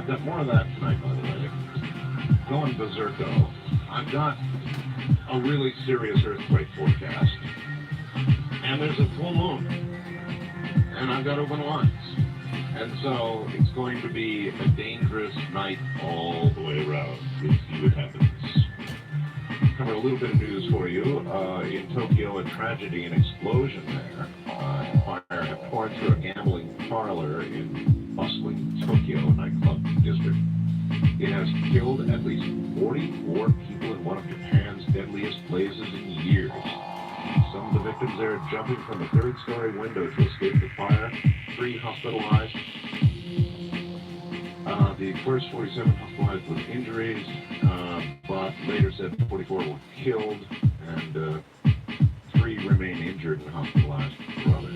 I've got more of that tonight, by the way. Going berserko. I've got a really serious earthquake forecast. And there's a full moon. And I've got open lines. And so it's going to be a dangerous night all the way around. We'll see what happens. Cover a little bit of news for you. In Tokyo, a tragedy, an explosion there. Fire had torn through a gambling parlor in bustling Tokyo nightclub district. It has killed at least 44 people in one of Japan's deadliest blazes in years. Some of the victims there jumping from a third-story window to escape the fire. 3 hospitalized. The first 47 hospitalized with injuries, but later said 44 were killed, and 3 remain injured and hospitalized for others.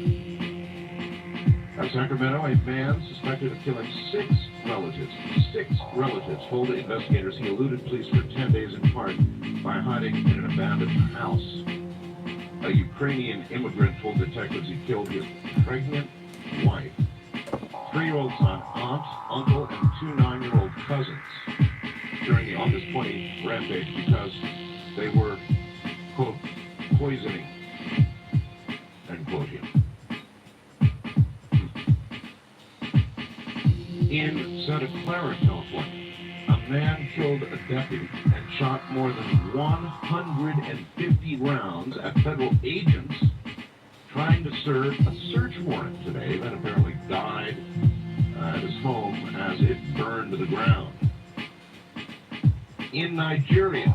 At Sacramento, a man suspected of killing 6 relatives. 6 relatives told investigators he eluded police for 10 days in part by hiding in an abandoned house. A Ukrainian immigrant told detectives he killed his pregnant wife, 3-year-old son, aunt, uncle, and 2 9-year-old cousins during the August 20 rampage because they were, quote, poisoning, end quote here. In Santa Clara, California, a man killed a deputy and shot more than 150 rounds at federal agents trying to serve a search warrant today that apparently died at his home as it burned to the ground. In Nigeria,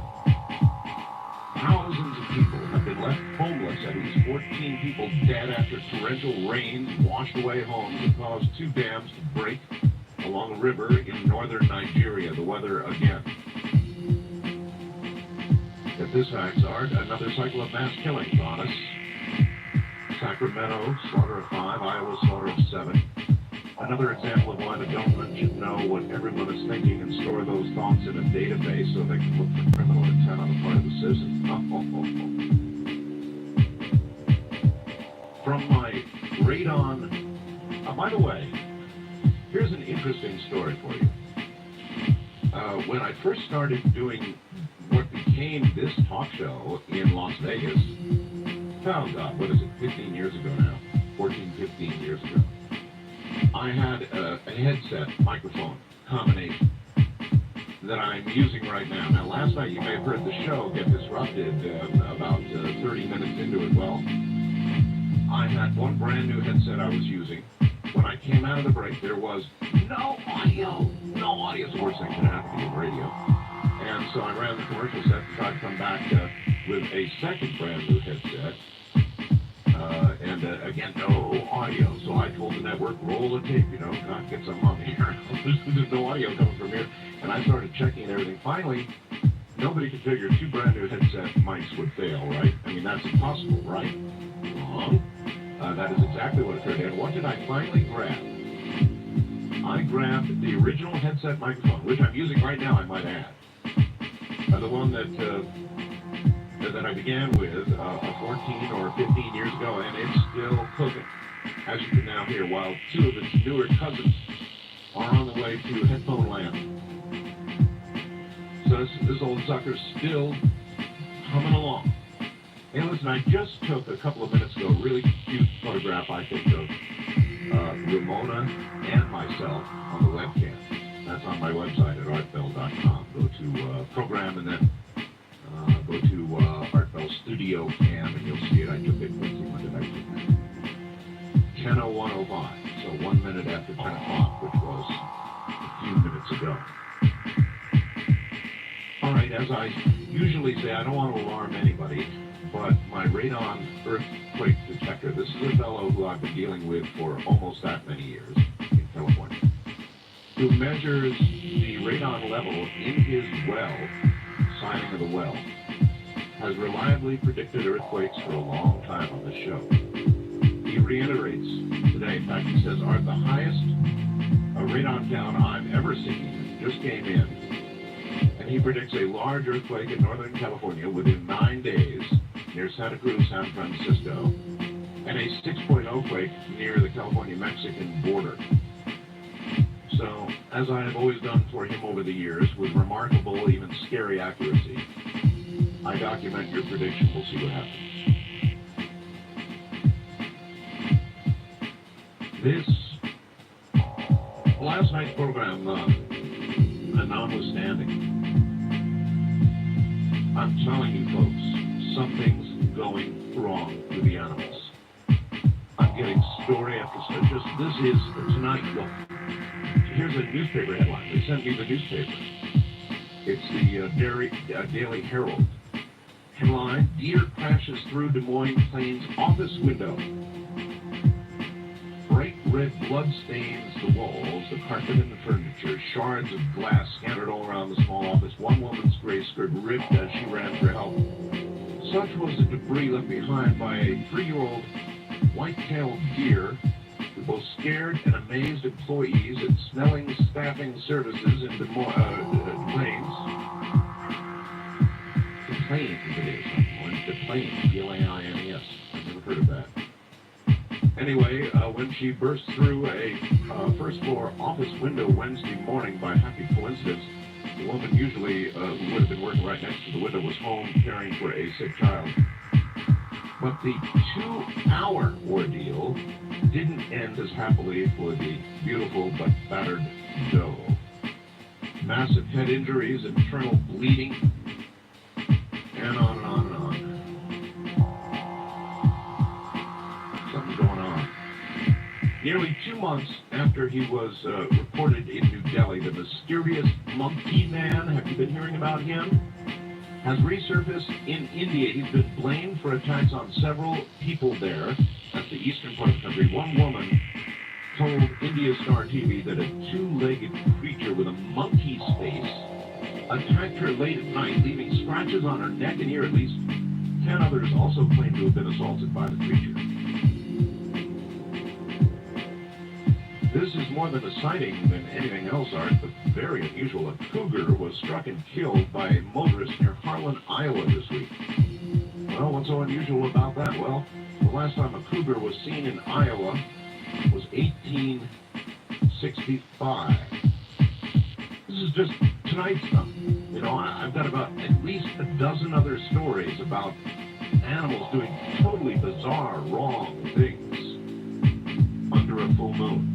thousands of people have been left homeless, at least 14 people dead after torrential rains washed away homes and caused 2 dams to break along a river in northern Nigeria. The weather again. If this facts aren't, another cycle of mass killings on us. Sacramento, slaughter of 5, Iowa, slaughter of 7. Another example of why the government should know what everyone is thinking and store those thoughts in a database so they can look for criminal intent on the part of the citizens. From my radon, by the way, here's an interesting story for you. When I first started doing what became this talk show in Las Vegas, oh God, what is it, 15 years ago now, 14, 15 years ago, I had a headset microphone combination that I'm using right now. Now, last night you may have heard the show get disrupted about 30 minutes into it. Well, I had one brand new headset I was using. When I came out of the break, there was no audio, so we're saying it had to be in radio. And so I ran the commercial set and tried to come back with a second brand new headset. And again, no audio. So I told the network, roll the tape, God, get some on here. There's no audio coming from here. And I started checking everything. Finally, nobody could figure 2 brand new headset mics would fail, right? I mean, that's impossible, right? Wrong. That is exactly what occurred. And what did I finally grab? I grabbed the original headset microphone, which I'm using right now, I might add. The one that I began with 14 or 15 years ago, and it's still cooking, as you can now hear, while 2 of its newer cousins are on the way to headphone land. So this old sucker's still humming along. Hey, listen, I just took a couple of minutes ago a really cute photograph, I think, of Ramona and myself on the webcam. That's on my website at artbell.com. Go to program and then go to Art Bell Studio Cam and you'll see it. I took it. Let's see, when did I take it? 10:01:05, so 1 minute after 10 o'clock, which was a few minutes ago. All right, as I usually say, I don't want to alarm anybody, but my radon earthquake detector, this is a fellow who I've been dealing with for almost that many years in California, who measures the radon level in his well, signing of the well, has reliably predicted earthquakes for a long time on the show. He reiterates today, in fact, he says, Art, the highest radon count I've ever seen just came in, and he predicts a large earthquake in Northern California within 9 days near Santa Cruz, San Francisco, and a 6.0 quake near the California-Mexican border. So, as I have always done for him over the years, with remarkable, even scary accuracy, I document your prediction. We'll see what happens. This last night's program, notwithstanding, I'm telling you folks, something's going wrong with the animals. I'm getting story after story. This is tonight. Look, here's a newspaper headline. They sent me the newspaper. It's the Daily Herald. Headline: Deer crashes through Des Moines Plains office window. Bright red blood stains the walls, the carpet and the furniture. Shards of glass scattered all around the small office. One woman's gray skirt ripped as she ran for help. Such was the debris left behind by a 3-year-old white-tailed deer, with both scared and amazed employees at Snelling Staffing Services in Des Plains. Des Plains, it is. Des Plains, Plains. I've never heard of that. Anyway, when she burst through a first-floor office window Wednesday morning by happy coincidence, the woman usually who would have been working right next to the window was home caring for a sick child. But the 2-hour ordeal didn't end as happily for the beautiful but battered doe. Massive head injuries, internal bleeding, and on and on and on. Something's going on. Nearly 2 months after he was reported in New Delhi, the mysterious Monkey Man, have you been hearing about him? Has resurfaced in India. He's been blamed for attacks on several people there. That's the eastern part of the country. One woman told India Star TV that a 2-legged creature with a monkey's face attacked her late at night, leaving scratches on her neck and ear. At least 10 others also claim to have been assaulted by the creature. This is more than a sighting than anything else, Art, but very unusual. A cougar was struck and killed by a motorist near Harlan, Iowa this week. Well, what's so unusual about that? Well, the last time a cougar was seen in Iowa was 1865. This is just tonight's stuff. You know, I've got about at least a dozen other stories about animals doing totally bizarre, wrong things under a full moon.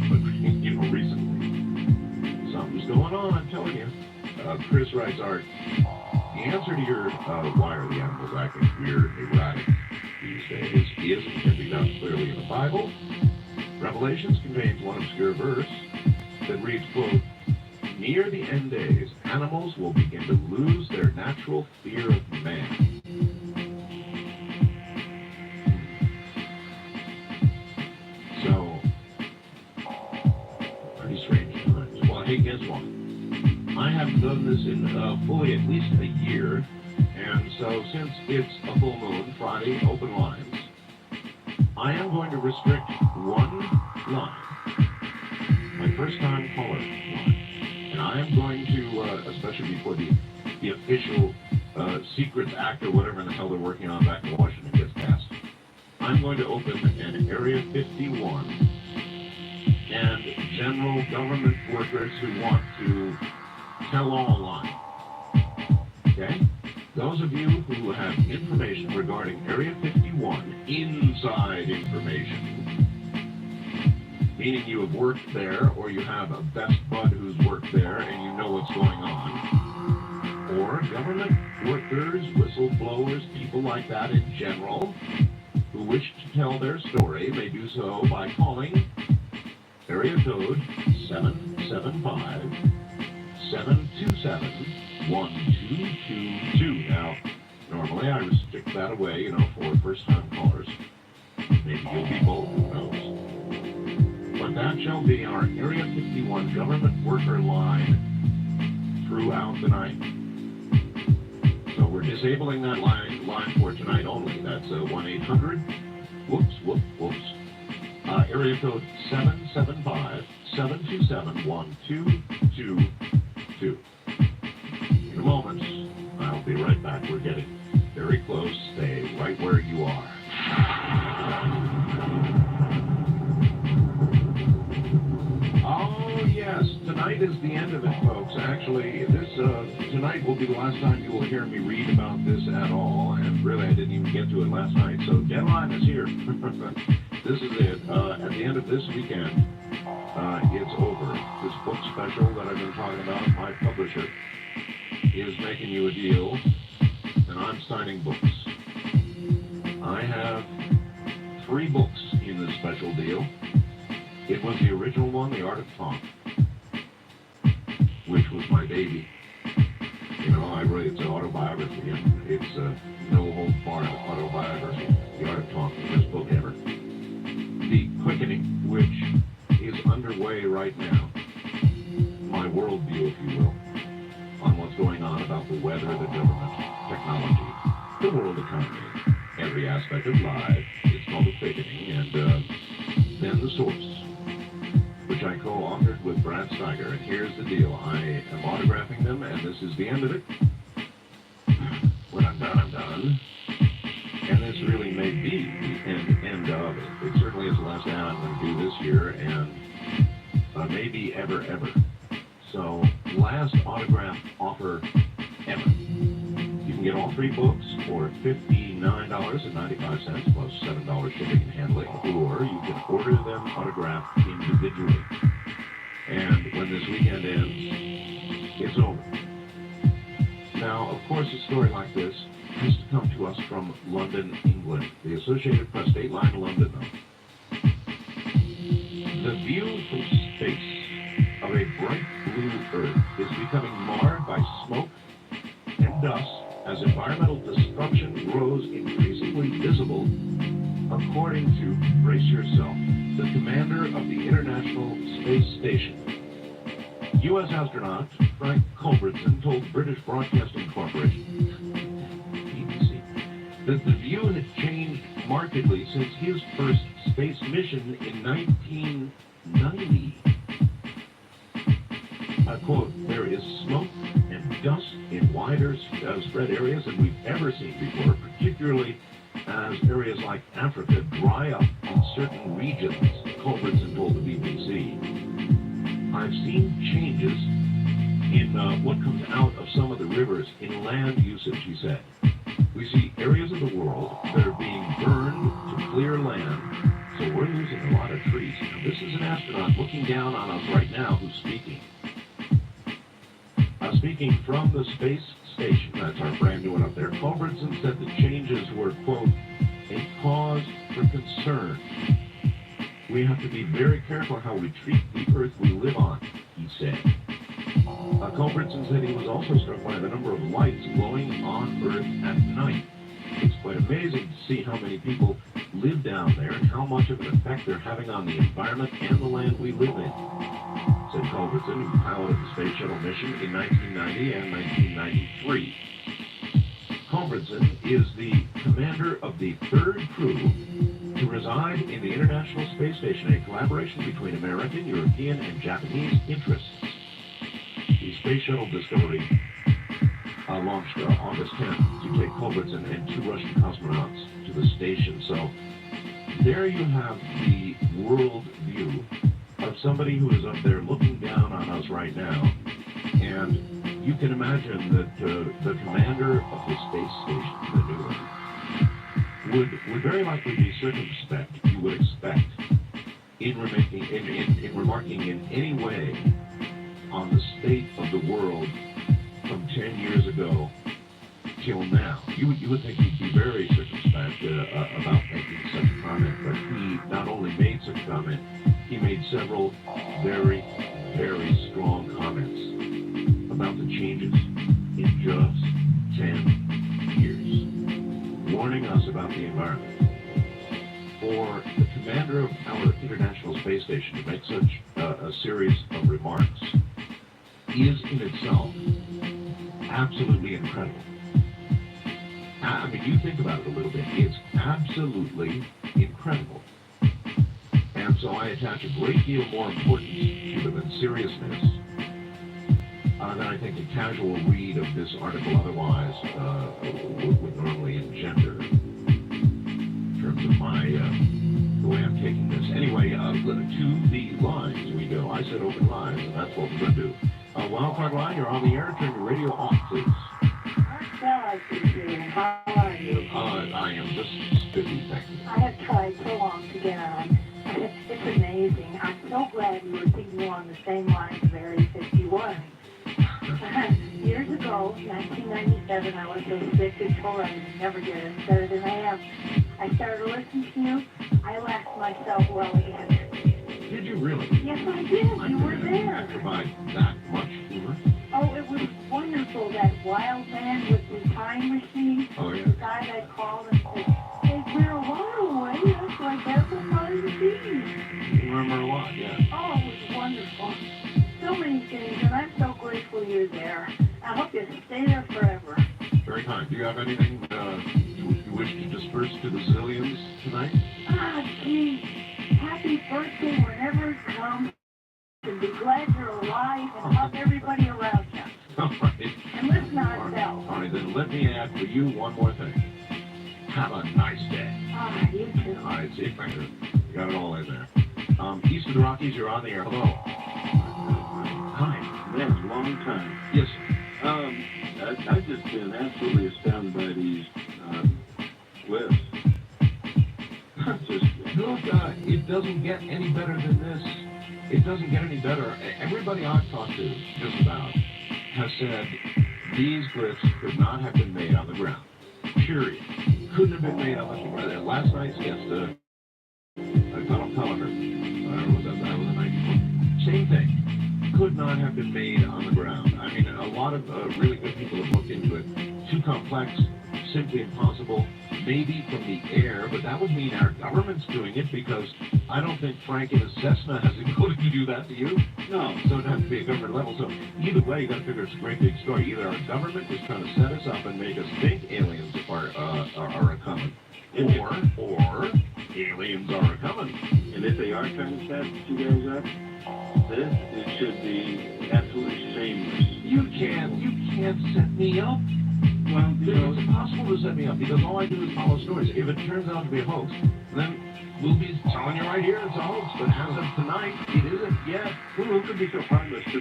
But, you know, recently, something's going on, I'm telling you. Chris writes, Art, the answer to your why are the animals acting weird, erratic these days is and can be found clearly in the Bible. Revelations contains one obscure verse that reads, quote, near the end days, animals will begin to lose their natural fear of man. So, pretty strange times. Well, hey, guess what? I haven't done this in fully at least a year, and so since it's a full moon, Friday, open lines, I am going to restrict one line, my first-time caller line, and I am going to, especially before the official Secrets Act or whatever in the hell they're working on back in Washington gets passed, I'm going to open an Area 51 and general government workers who want to tell all line. Okay? Those of you who have information regarding Area 51, inside information, meaning you have worked there, or you have a best bud who's worked there and you know what's going on, or government workers, whistleblowers, people like that in general, who wish to tell their story, may do so by calling area code 775-727-1222. Now, normally I restrict that away, you know, for first-time callers. Maybe you'll be both, who knows. But that shall be our Area 51 government worker line throughout the night. So we're disabling that line for tonight only. That's 1-800, whoops. Area code 775-727-1222. In a moment, I'll be right back. We're getting very close. Stay right where you are. Oh, actually, this tonight will be the last time you will hear me read about this at all, and really I didn't even get to it last night, so deadline is here. This is it. At the end of this weekend, it's over. This book special that I've been talking about, my publisher is making you a deal, and I'm signing books. I have 3 books in this special deal. It was the original one, The Art of Talk, which was my baby. You know, I wrote it's an autobiography, and it's a no-holds-barred autobiography. The Art of Talk, the best book ever. The Quickening, which is underway right now. My worldview, if you will, on what's going on about the weather, the government, technology, the world economy, every aspect of life. It's called The Quickening, and then The Source, which I co-authored with Brad Steiger. And here's the deal. I am autographing them, and this is the end of it. When I'm done, I'm done. And this really may be the end of it. It certainly is the last thing I'm going to do this year, and maybe ever. So, last autograph offer ever. You can get all 3 books for $59.95 plus $7 shipping and handling, or you can order them autographed individually. And when this weekend ends, it's over. Now, of course, a story like this has to come to us from London, England. The Associated Press, Dateline London, though. The view from space of a bright blue Earth is becoming marred by smoke and dust as environmental destruction grows increasingly visible, according to, brace yourself, the commander of the International Space Station. U.S. astronaut Frank Culbertson told British Broadcasting Corporation, BBC, that the view had changed markedly since his first space mission in 1990. Quote, there is smoke and dust in wider spread areas than we've ever seen before, particularly as areas like Africa dry up in certain regions, Culbertson told the BBC. I've seen changes in what comes out of some of the rivers in land usage, he said. We see areas of the world that are being burned to clear land, so we're losing a lot of trees. Now, this is an astronaut looking down on us right now who's speaking. Speaking from the space station, that's our brand new one up there, Culbertson said the changes were, quote, a cause for concern. We have to be very careful how we treat the Earth we live on, he said. Culbertson said he was also struck by the number of lights glowing on Earth at night. It's quite amazing to see how many people live down there and how much of an effect they're having on the environment and the land we live in, said Culbertson, who piloted the Space Shuttle mission in 1990 and 1993. Culbertson is the commander of the 3rd crew to reside in the International Space Station, a collaboration between American, European, and Japanese interests. The Space Shuttle Discovery launched August 10th to take Culbertson and 2 Russian cosmonauts to the station. So there you have the world view of somebody who is up there looking down on us right now. And you can imagine that the commander of the space station, the new one, would very likely be circumspect, you would expect, in remarking in any way on the state of the world from 10 years ago till now. You would think he'd be very circumspect about making such a comment, but he not only made such a comment, he made several very, very strong comments about the changes in just 10 years, warning us about the environment. For the commander of our International Space Station to make such a series of remarks is in itself absolutely incredible. I mean, you think about it a little bit. It's absolutely incredible. And so I attach a great deal more importance to them and seriousness than I think a casual read of this article otherwise would normally engender in terms of my the way I'm taking this. Anyway, to the lines we go. I said open lines, and that's what we're going to do. Wildcard Line, you're on the air. Turn your radio off, please. How are you? I am just spiffy, thank you. I have tried so long to get on. It's amazing. I'm so glad we were thinking along the same lines of Area 51. Years ago, 1997, I was so sick and told I would never get any better than I am. I started listening to you. I laughed myself well again. Did you really? Yes, I did. You were there. Provide that much humor? Oh, it was wonderful. That wild man with the time machine. Oh, yeah. The guy that called and said, hey, we're a while away. That's like that's a fun machine. You remember a lot, yeah. Oh, it was wonderful. So many things, and I'm so grateful you're there. I hope you stay there forever. Very kind. Do you have anything you wish to disperse to the zillions tonight? Ah, gee. Happy birthday whenever it comes. And be glad you're alive and love everybody around you. All right. And listen to ourselves. All right, then let me add for you one more thing. Have a nice day. Ah, you too. All right, see, thank you. You got it all in there. East of the Rockies, you're on the air. Hello. Hi. That's a long time. Yes. I've just been absolutely astounded by these lists. Look, it doesn't get any better than this. It doesn't get any better. Everybody I've talked to, just about, has said these glyphs could not have been made on the ground. Period. Couldn't have been made on the ground. Last night's guest, Donald Pellinger, that was a night. Same thing. Could not have been made on the ground. I mean, a lot of really good people have looked into it. Too complex, simply impossible. Maybe from the air, but that would mean our government's doing it, because I don't think Frank in his Cessna has the ability to do that to you. No. So it'd have to be a government level. So either way, you got to figure it's a great big story. Either our government is trying to set us up and make us think aliens are a coming, or aliens are a coming. And if they are trying to set you guys up, it should be absolutely shameless. You can't set me up. Well, It's impossible to set me up, because all I do is follow stories. If it turns out to be a hoax, then we'll be telling you right here it's a hoax. But as of tonight, it isn't yet. who could be so heartless to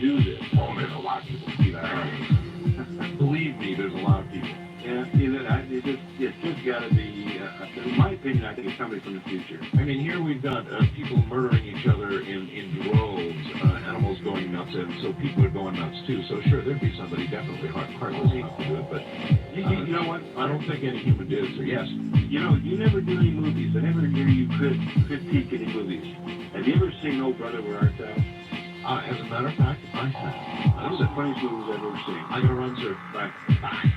do this? Oh, there's a lot of people who see that. Believe me, there's a lot of people. Yeah, it's just got to be, in my opinion, I think it's somebody from the future. I mean, here we've got people murdering each other in droves, animals going nuts, and so people are going nuts too. So sure, there'd be somebody definitely heartless enough to do it, but You know what? I don't think any human did. So yes, You know, you never do any movies. I never hear you critique any movies. Have you ever seen Oh Brother, Where Art Thou? as a matter of fact, I have. One of the funniest movies I've ever seen. I gotta run, sir. Bye. Bye.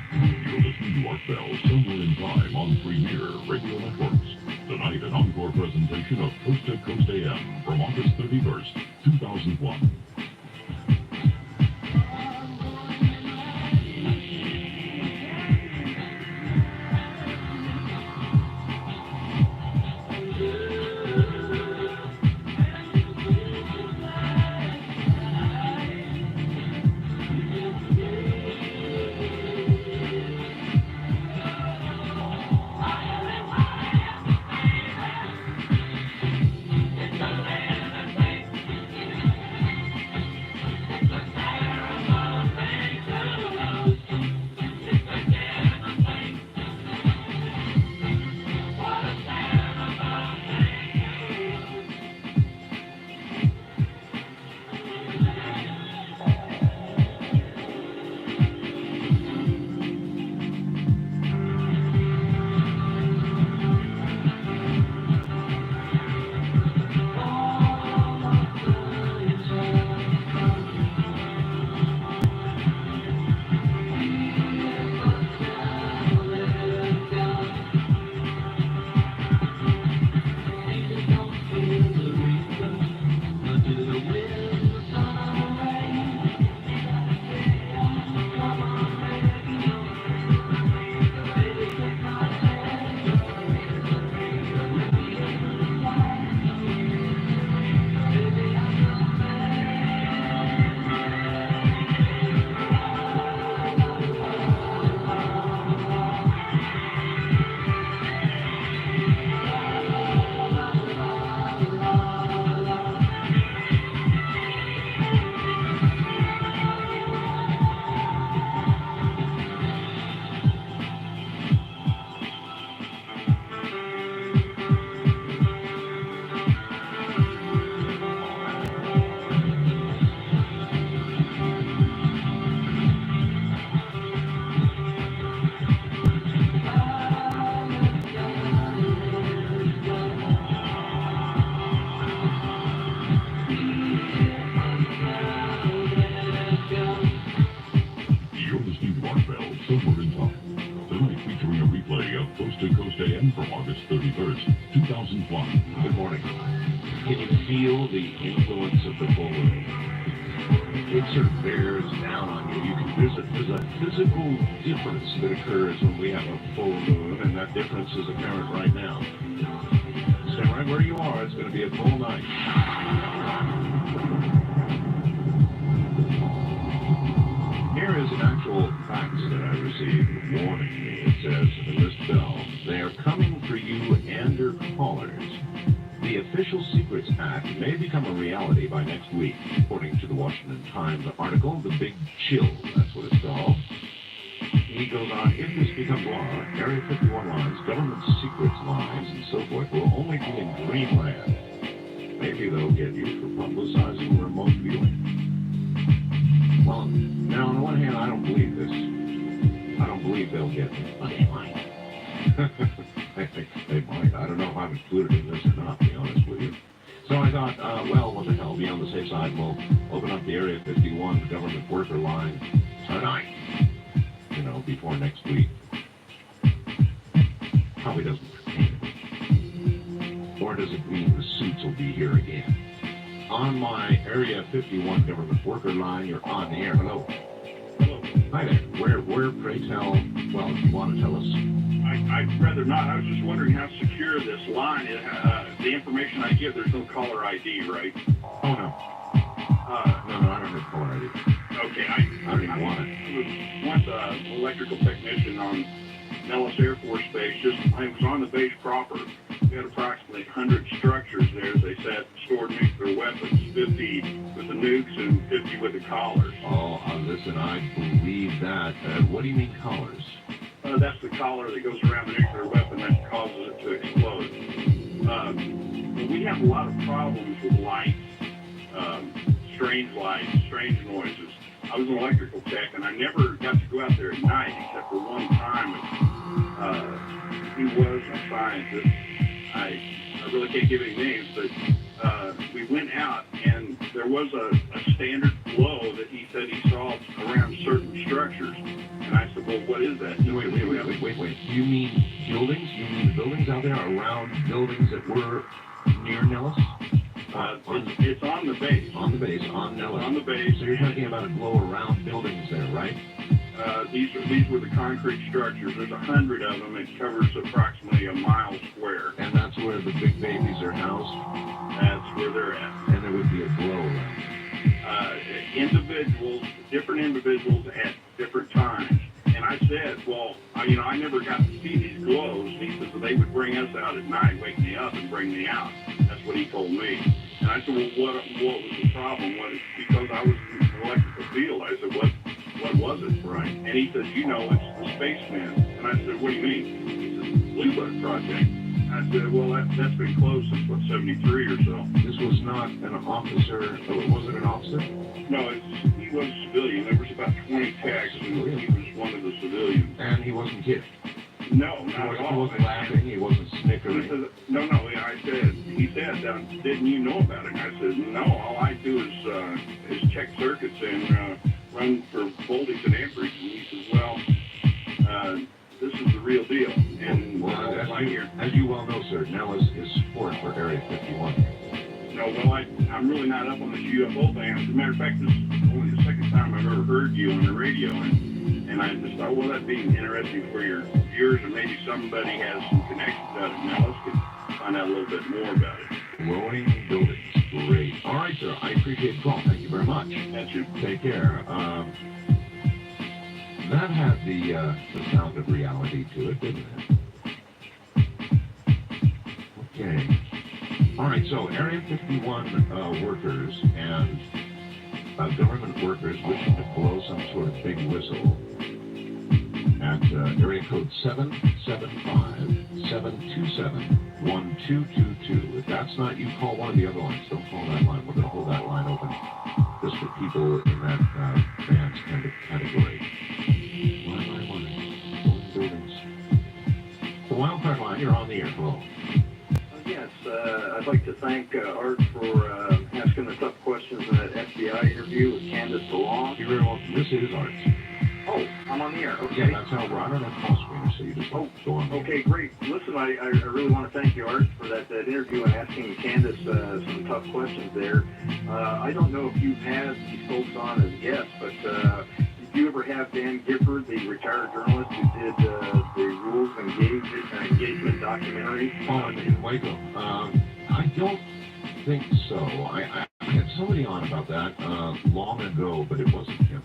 You're listening to Art Bell Somewhere in Time on Premier Radio Networks. Tonight, an encore presentation of Coast to Coast AM from August 31st, 2001. Tonight featuring a replay of Coast to Coast AM from August 31st, 2001. Good morning. Can you feel the influence of the full moon? It sort of bears down on you. There's a physical difference that occurs when we have a full moon, and that difference is apparent right now. Stay right where you are. It's going to be a full night. Here is an actual fax that I received warning me. It says, "List Bell, they are coming for you and your callers. The Official Secrets Act may become a reality by next week." According to the Washington Times article, The Big Chill, that's what it's called. He goes on, "If this becomes law, Area 51 lines, government secrets lines, and so forth will only be in Greenland. Maybe they'll get you for publicizing remote viewing." Well, now on the one hand, I don't believe this. I don't believe they'll get me. But they might. I think they might. I don't know if I'm included in this or not, to be honest with you. So I thought, well, what the hell, be on the safe side, we'll open up the Area 51 government worker line tonight. You know, before next week. Probably doesn't pertain. Or does it mean the suits will be here again? On my Area 51 government worker line, you're on the air. Hello. Hello. Hi there. Where, pray tell, well, if you want to tell us. I'd rather not. I was just wondering how secure this line is. The information I give, there's no caller ID, right? Oh, no. No, I don't have caller ID. Okay, I don't even want it. I was once an electrical technician on Nellis Air Force Base. I was on the base proper. We had approximately 100 structures there, as they said, stored nuclear weapons, 50 with the nukes and 50 with the collars. Oh, listen, I believe that. What do you mean collars? That's the collar that goes around the nuclear weapon that causes it to explode. We have a lot of problems with lights, strange noises. I was an electrical tech, and I never got to go out there at night except for one time. He was a scientist. I really can't give any names, but we went out, and there was a standard glow that he said he saw around certain structures. And I said, well, what is that? Wait. You mean buildings? You mean the buildings out there around buildings that were near Nellis? It's on the base. On the base, on Nellis. On the base. So you're talking about a glow around buildings there, right? These were the concrete structures. There's 100 of them. It covers approximately a mile square. And that's where the big babies are housed? That's where they're at. And there would be a glow around. Different individuals at different times. And I said, well, I never got to see these glows. And he said, well, they would bring us out at night, wake me up and bring me out. That's what he told me. And I said, well, what was the problem? Because I was in the electrical field. I said, what was it? Right. And he said, it's the spaceman. And I said, what do you mean? He said, Blue Book Project. I said, well, that's been closed since, 73 or so. This was not an officer. Was it an officer? No, he was a civilian. There was about 20 techs, and he was one of the civilians. And he wasn't kidding? No, not at all. He wasn't laughing. He wasn't snickering. No. He said, didn't you know about it? And I said, no, all I do is check circuits and run for voltage and amperage. And he says, well, this is the real deal. And as you well know, sir, Nellis is support for Area 51. No, well, I'm really not up on this UFO thing. As a matter of fact, this is only the second time I've ever heard you on the radio, and I just thought, well, that'd be interesting for your viewers, and maybe somebody has some connections out of Nellis could find out a little bit more about it. Glowing buildings, great. All right, sir, I appreciate the call. Thank you very much. That's you. Take care. That had the sound of reality to it, didn't it? Okay. All right, so Area 51 workers and government workers wishing to blow some sort of big whistle at area code 775-727-1222. If that's not you, call one of the other lines. Don't call that line. We're going to hold that line open just for people in that band's kind of category. Buildings. The Wildcard line, you're on the air. Hello. Yes, I'd like to thank Art for asking the tough questions in that FBI interview with Candace DeLong. You're very welcome. This is Art. Oh, I'm on the air. Okay. Yeah, that's how we're on our call screen. you just go on. Okay, great. Listen, I really want to thank you, Art, for that interview and asking Candace some tough questions there. I don't know if you've had these folks on as guests, but did you ever have Dan Gifford, the retired journalist who did the Rules of Engagement documentary? In Waco. I don't think so. I had somebody on about that long ago, but it wasn't him.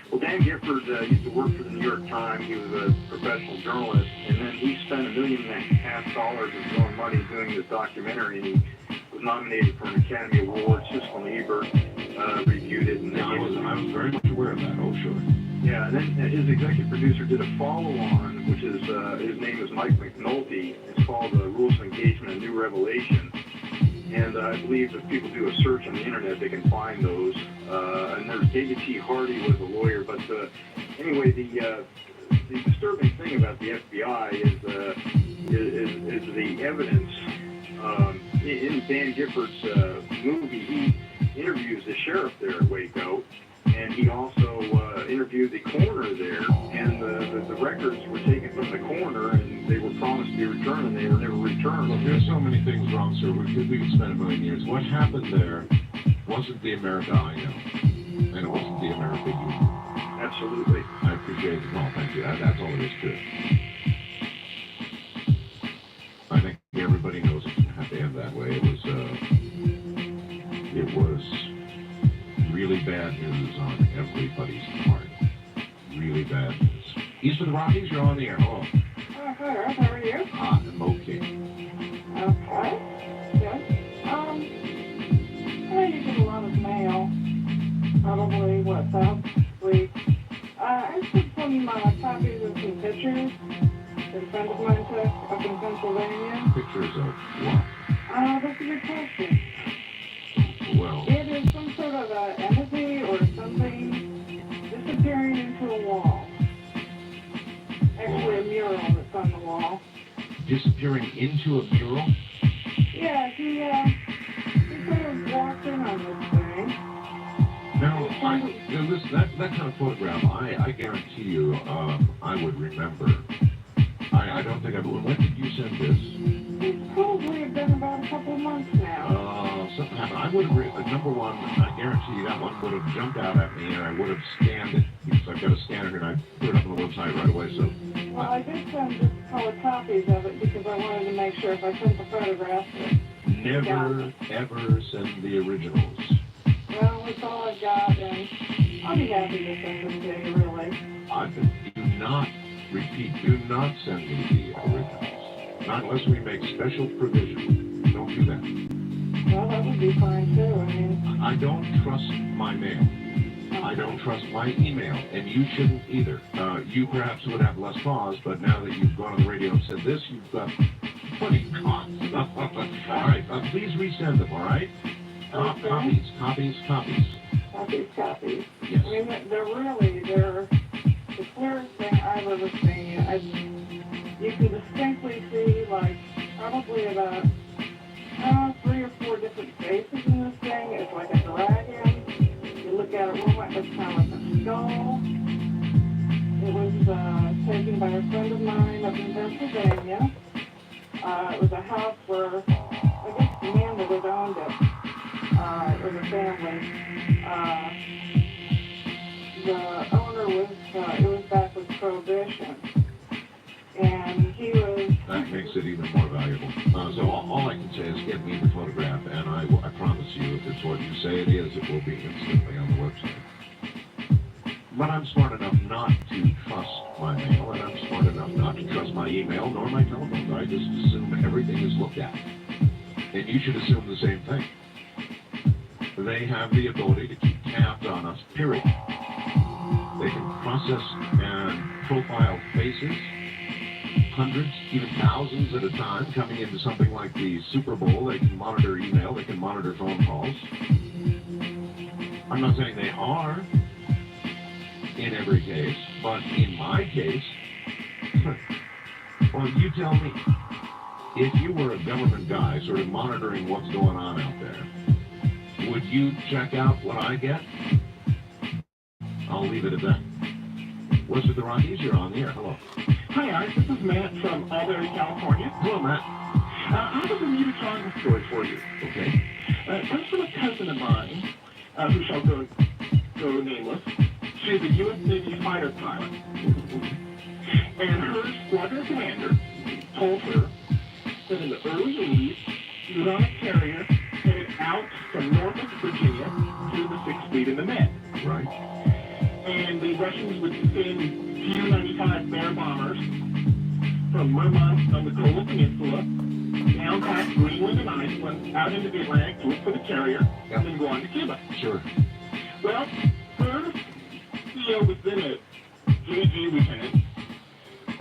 Well, Dan Gifford used to work for the New York Times. He was a professional journalist, and then he spent $1.5 million of his own money doing this documentary, and he was nominated for an Academy Award. Siskel and Ebert reviewed it. And Yeah, I was very much aware of that. Oh, sure. Yeah, and then his executive producer did a follow-on, which is, his name is Mike McNulty. It's called Rules of Engagement, A New Revelation. And I believe if people do a search on the internet, they can find those. And there's David T. Hardy was a lawyer. But anyway, the disturbing thing about the FBI is the evidence. In Dan Gifford's movie, he interviews the sheriff there at Waco, and he also interviewed the coroner there. And the records were taken from the coroner, and they were promised to be returned, and they were never returned. Look, there's so many things wrong, sir. We could spend a million years. What happened there wasn't the America I know, and it wasn't the America you know. Absolutely. I appreciate the call. Thank you. That's all it is to it. I think everybody knows it didn't have to end that way. It was really bad news on everybody's part. Really bad news. East of the Rockies, you're on the air. Hello. Hi, Earth. How are you? I'm okay. Okay. Good. You get a lot of mail. Probably, last week. I took some copies of some pictures that a friend of mine took up in Pennsylvania. Pictures of what? That's a good question. Well, It is some sort of a entity or something disappearing into a wall. Actually, a mural that's on the wall. disappearing into a mural? Yeah, he sort of walked in on this thing. Now, that kind of photograph, I guarantee you, I would remember. I don't think I would. When did you send this? It's probably been about a couple of months now. Something happened. I would have, number one, I guarantee you that one would have jumped out at me and I would have scanned it. Because I've got a scanner here and I put it up on the website right away, so. Well, I did send just color copies of it because I wanted to make sure if I sent the photographs that Never, ever send the originals. well, it's all I've got, and I'll be happy to send them to you, really. Do not send me the originals. Not unless we make special provision. Don't do that. Well, that would be fine, too. I mean, I don't trust my mail. I don't trust my email, and you shouldn't either. You perhaps would have less cause, but now that you've gone on the radio and said this, you've got plenty of cause. All right, please resend them, all right? Okay. Copies. Copies. Yes. I mean, they're the clearest thing I've ever seen. You can distinctly see, like, probably about 3 or 4 different faces in this thing. It's like a dragon. You look at it, it's kind of like a skull. It was taken by a friend of mine up in Pennsylvania. It was a house where, I guess the man that had owned it, it was a family. The owner was, it was back with Prohibition. And he was... That makes it even more valuable. So all I can say is get me the photograph, and I promise you, if it's what you say it is, it will be instantly on the website. But I'm smart enough not to trust my mail, and I'm smart enough not to trust my email nor my telephone. I just assume everything is looked at. And you should assume the same thing. They have the ability to keep tabs on us, period. They can process and profile faces, hundreds, even thousands at a time, coming into something like the Super Bowl. They can monitor email, they can monitor phone calls. I'm not saying they are in every case, but in my case, well, you tell me, if you were a government guy sort of monitoring what's going on out there, would you check out what I get? I'll leave it at that. West of the Rockies, you're on the air. Hello. Hi, Art. This is Matt from Albury, California. Hello, Matt. I have a Bermuda Triangle story for you. Okay. It comes from a cousin of mine, who shall go nameless. She's a U.S. Navy fighter pilot. And her squadron commander told her that in the early 80s, she was on a carrier headed out from Norfolk, Virginia to the Sixth Fleet in the Med. Right. And the Russians would send Tu-95 Bear bombers from Murmansk on the Kola Peninsula down past Greenland and Iceland, out into the Atlantic to look for the carrier, Yeah. and then go on to Cuba. Sure. Well, her CEO was then a JG lieutenant,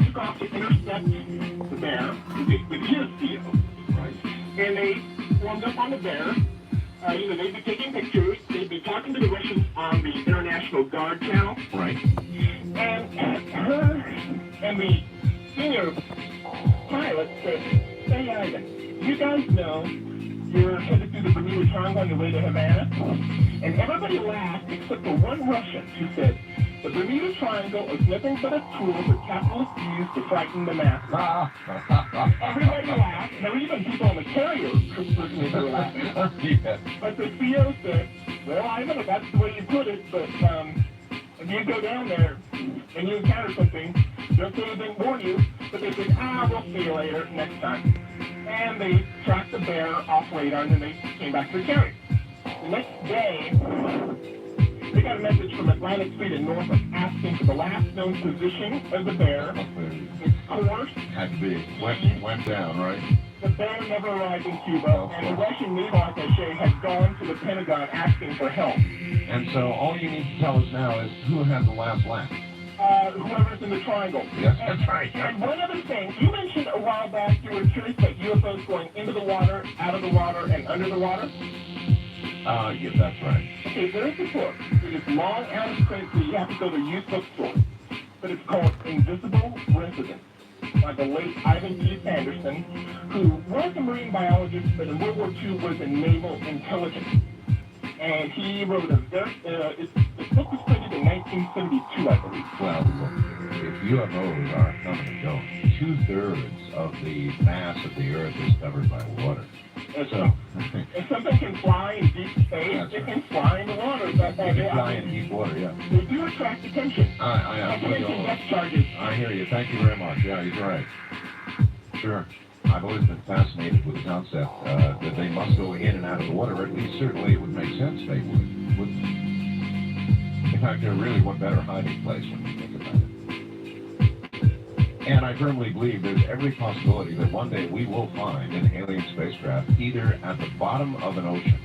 took off to intercept the Bear with his CEO, Right. and they formed up on the Bear. They'd be taking pictures, they'd be talking to the Russians on the International Guard channel, Right. and her and the senior pilot said, "Hey, Ivan, you guys know you're headed through the Bermuda Triangle on your way to Havana?" And everybody laughed except for one Russian who said, "The Bermuda Triangle is nothing but a tool that capitalists use to frighten the masses." Everybody laughed. There were even people on the carrier personally who were laughing. Yeah. But the CEO said, "Well, Ivan, if that's the way you put it, but if you go down there and you encounter something, don't say they didn't warn you." But they said, "We'll see you later next time." And they tracked the Bear off radar, and then they came back to the carrier. The next day, they got a message from Atlantic Fleet in Norfolk asking for the last known position of the Bear, its course. Had to be. Went down, right? The Bear never arrived in Cuba, and the Russian naval attaché had gone to the Pentagon asking for help. And so all you need to tell us now is who had the last laugh. Whoever's in the triangle. Yes, that's right. And one other thing, you mentioned a while back you were curious about UFOs going into the water, out of the water, and under the water. Yeah, that's right. Okay, there is a book. It is long out of print, so you have to go to a used bookstore. But it's called Invisible Residents by the late Ivan P. Sanderson, who was a marine biologist, but in World War II was in naval intelligence. And he wrote a very, the book was printed in 1972, I believe. Well, look, if UFOs are coming and going, 2/3 of the mass of the Earth is covered by water. So, If something can fly in deep space, That's it right. can fly in the water. you can fly in deep water, yeah. They do attract attention. I Attention death charges. I hear you. Thank you very much. Yeah, he's right. Sure. I've always been fascinated with the concept that they must go in and out of the water, or at least certainly it would make sense they would. In fact, really, what better hiding place when you think about it? And I firmly believe there's every possibility that one day we will find an alien spacecraft either at the bottom of an ocean,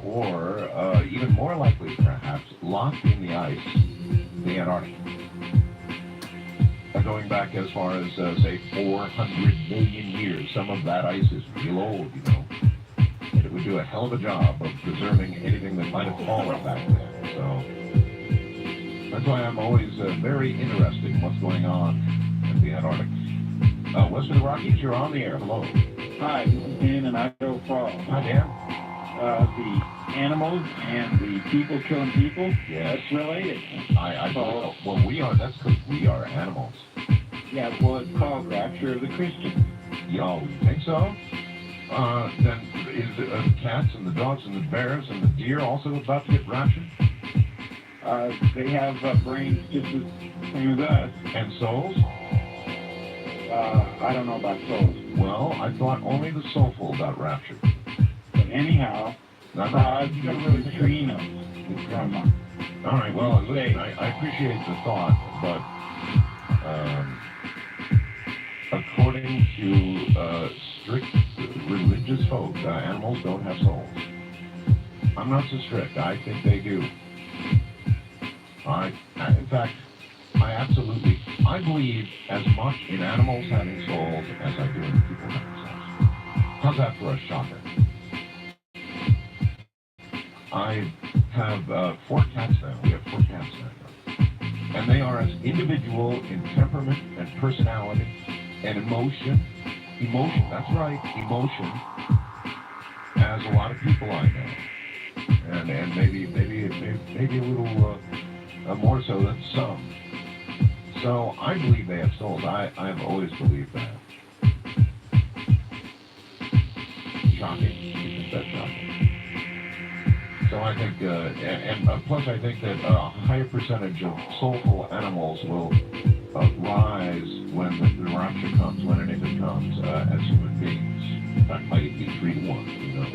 or even more likely, perhaps, locked in the ice, the Antarctic. Going back as far as, say, 400 million years. Some of that ice is real old, you know. And it would do a hell of a job of preserving anything that might have fallen back then. So that's why I'm always very interested in what's going on at the Antarctic. West of the Rockies, you're on the air. Hello. Hi, this is Dan in Idaho Falls. Hi, Dan. The animals and the people killing people, Yes. that's related. Well, we are. That's because we are animals. Yeah, well, it's called Rapture of the Christians. Yo, you think so? Then is the cats and the dogs and the bears and the deer also about to get raptured? They have brains just as same as us. And souls? I don't know about souls. Well, I thought only the soulful got raptured. But anyhow, Not neutrinos from All right, well, listen, I appreciate the thought, but according to strict religious folk, animals don't have souls. I'm not so strict. I think they do. In fact, I believe as much in animals having souls as I do in people having souls. How's that for a shocker? I have 4 cats now. We have 4 cats now. And they are as individual in temperament and personality and emotion, that's right, emotion, as a lot of people I know. And maybe a little more so than some. So I believe they have souls. I have always believed that. Shocking. That's shocking. So I think, and plus I think that a higher percentage of soulful animals will rise when the rapture comes, when and if it comes, as human beings. That might be 3 to 1. Who knows?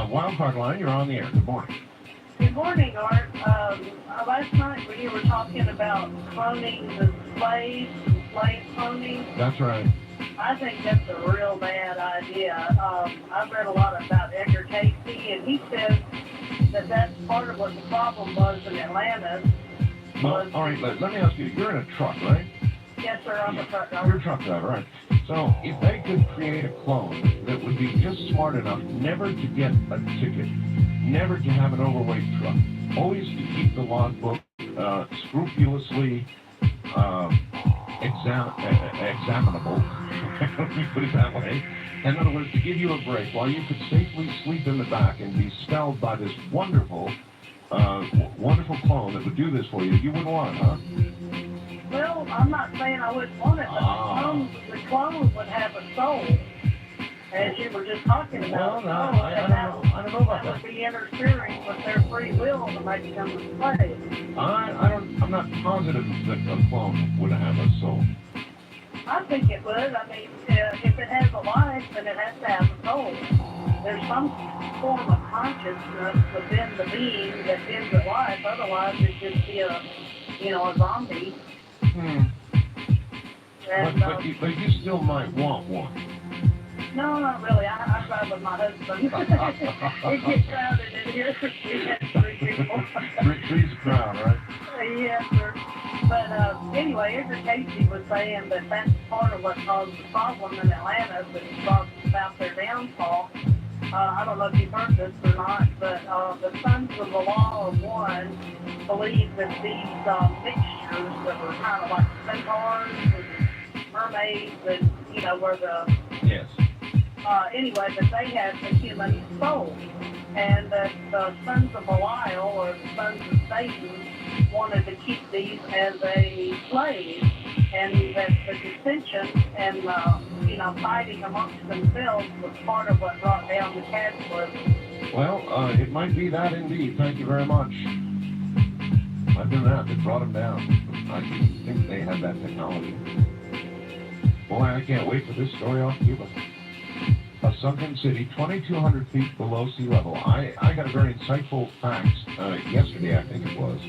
Wildcard Line, you're on the air. Good morning. Good morning, Art. Last night when you were talking about cloning the slaves, slave cloning, That's right. I think that's a real bad idea. I've read a lot about Edgar Casey, and he says that that's part of what the problem was in Atlanta. Well, all right, let me ask you, you're in a truck, right? Yes, sir, I'm a truck You're driver. a truck driver, right? So if they could create a clone that would be just smart enough never to get a ticket, never to have an overweight truck, always to keep the logbook scrupulously examinable, let me put it that way. In other words, to give you a break while you could safely sleep in the back and be spelled by this wonderful clone that would do this for you, you wouldn't want it, huh? Well, I'm not saying I wouldn't want it, but the clone would have a soul, as you were just talking about. Well, no, I don't know about That that. would be interfering with their free will to make them a slave. I'm not positive that a clone would have a soul. I think it would. I mean, if it has a life, then it has to have a soul. There's some form of consciousness within the being that gives it life. Otherwise, it'd just be a zombie. And, But you still might want one. no, not really. I drive with my husband. It gets crowded in here. We have 3 people. Three's a crowd, right? Yes, sir. But anyway, Edgar Casey was saying that that's part of what caused the problem in Atlanta, that brought about their downfall. I don't know if you've heard this or not, but the Sons of the Law of One believe that these mixtures that were kind of like centaurs and mermaids and, were the... Yes. Anyway, that they had the human soul, and that the sons of Belial, or the sons of Satan, wanted to keep these as a slave, and that the dissension and, fighting amongst themselves was part of what brought down the capitalism. Well, it might be that indeed. Thank you very much. I've been that. It brought them down. I didn't think they had that technology. Boy, I can't wait for this story off Cuba. A sunken city 2,200 feet below sea level. I got a very insightful fact yesterday, I think it was.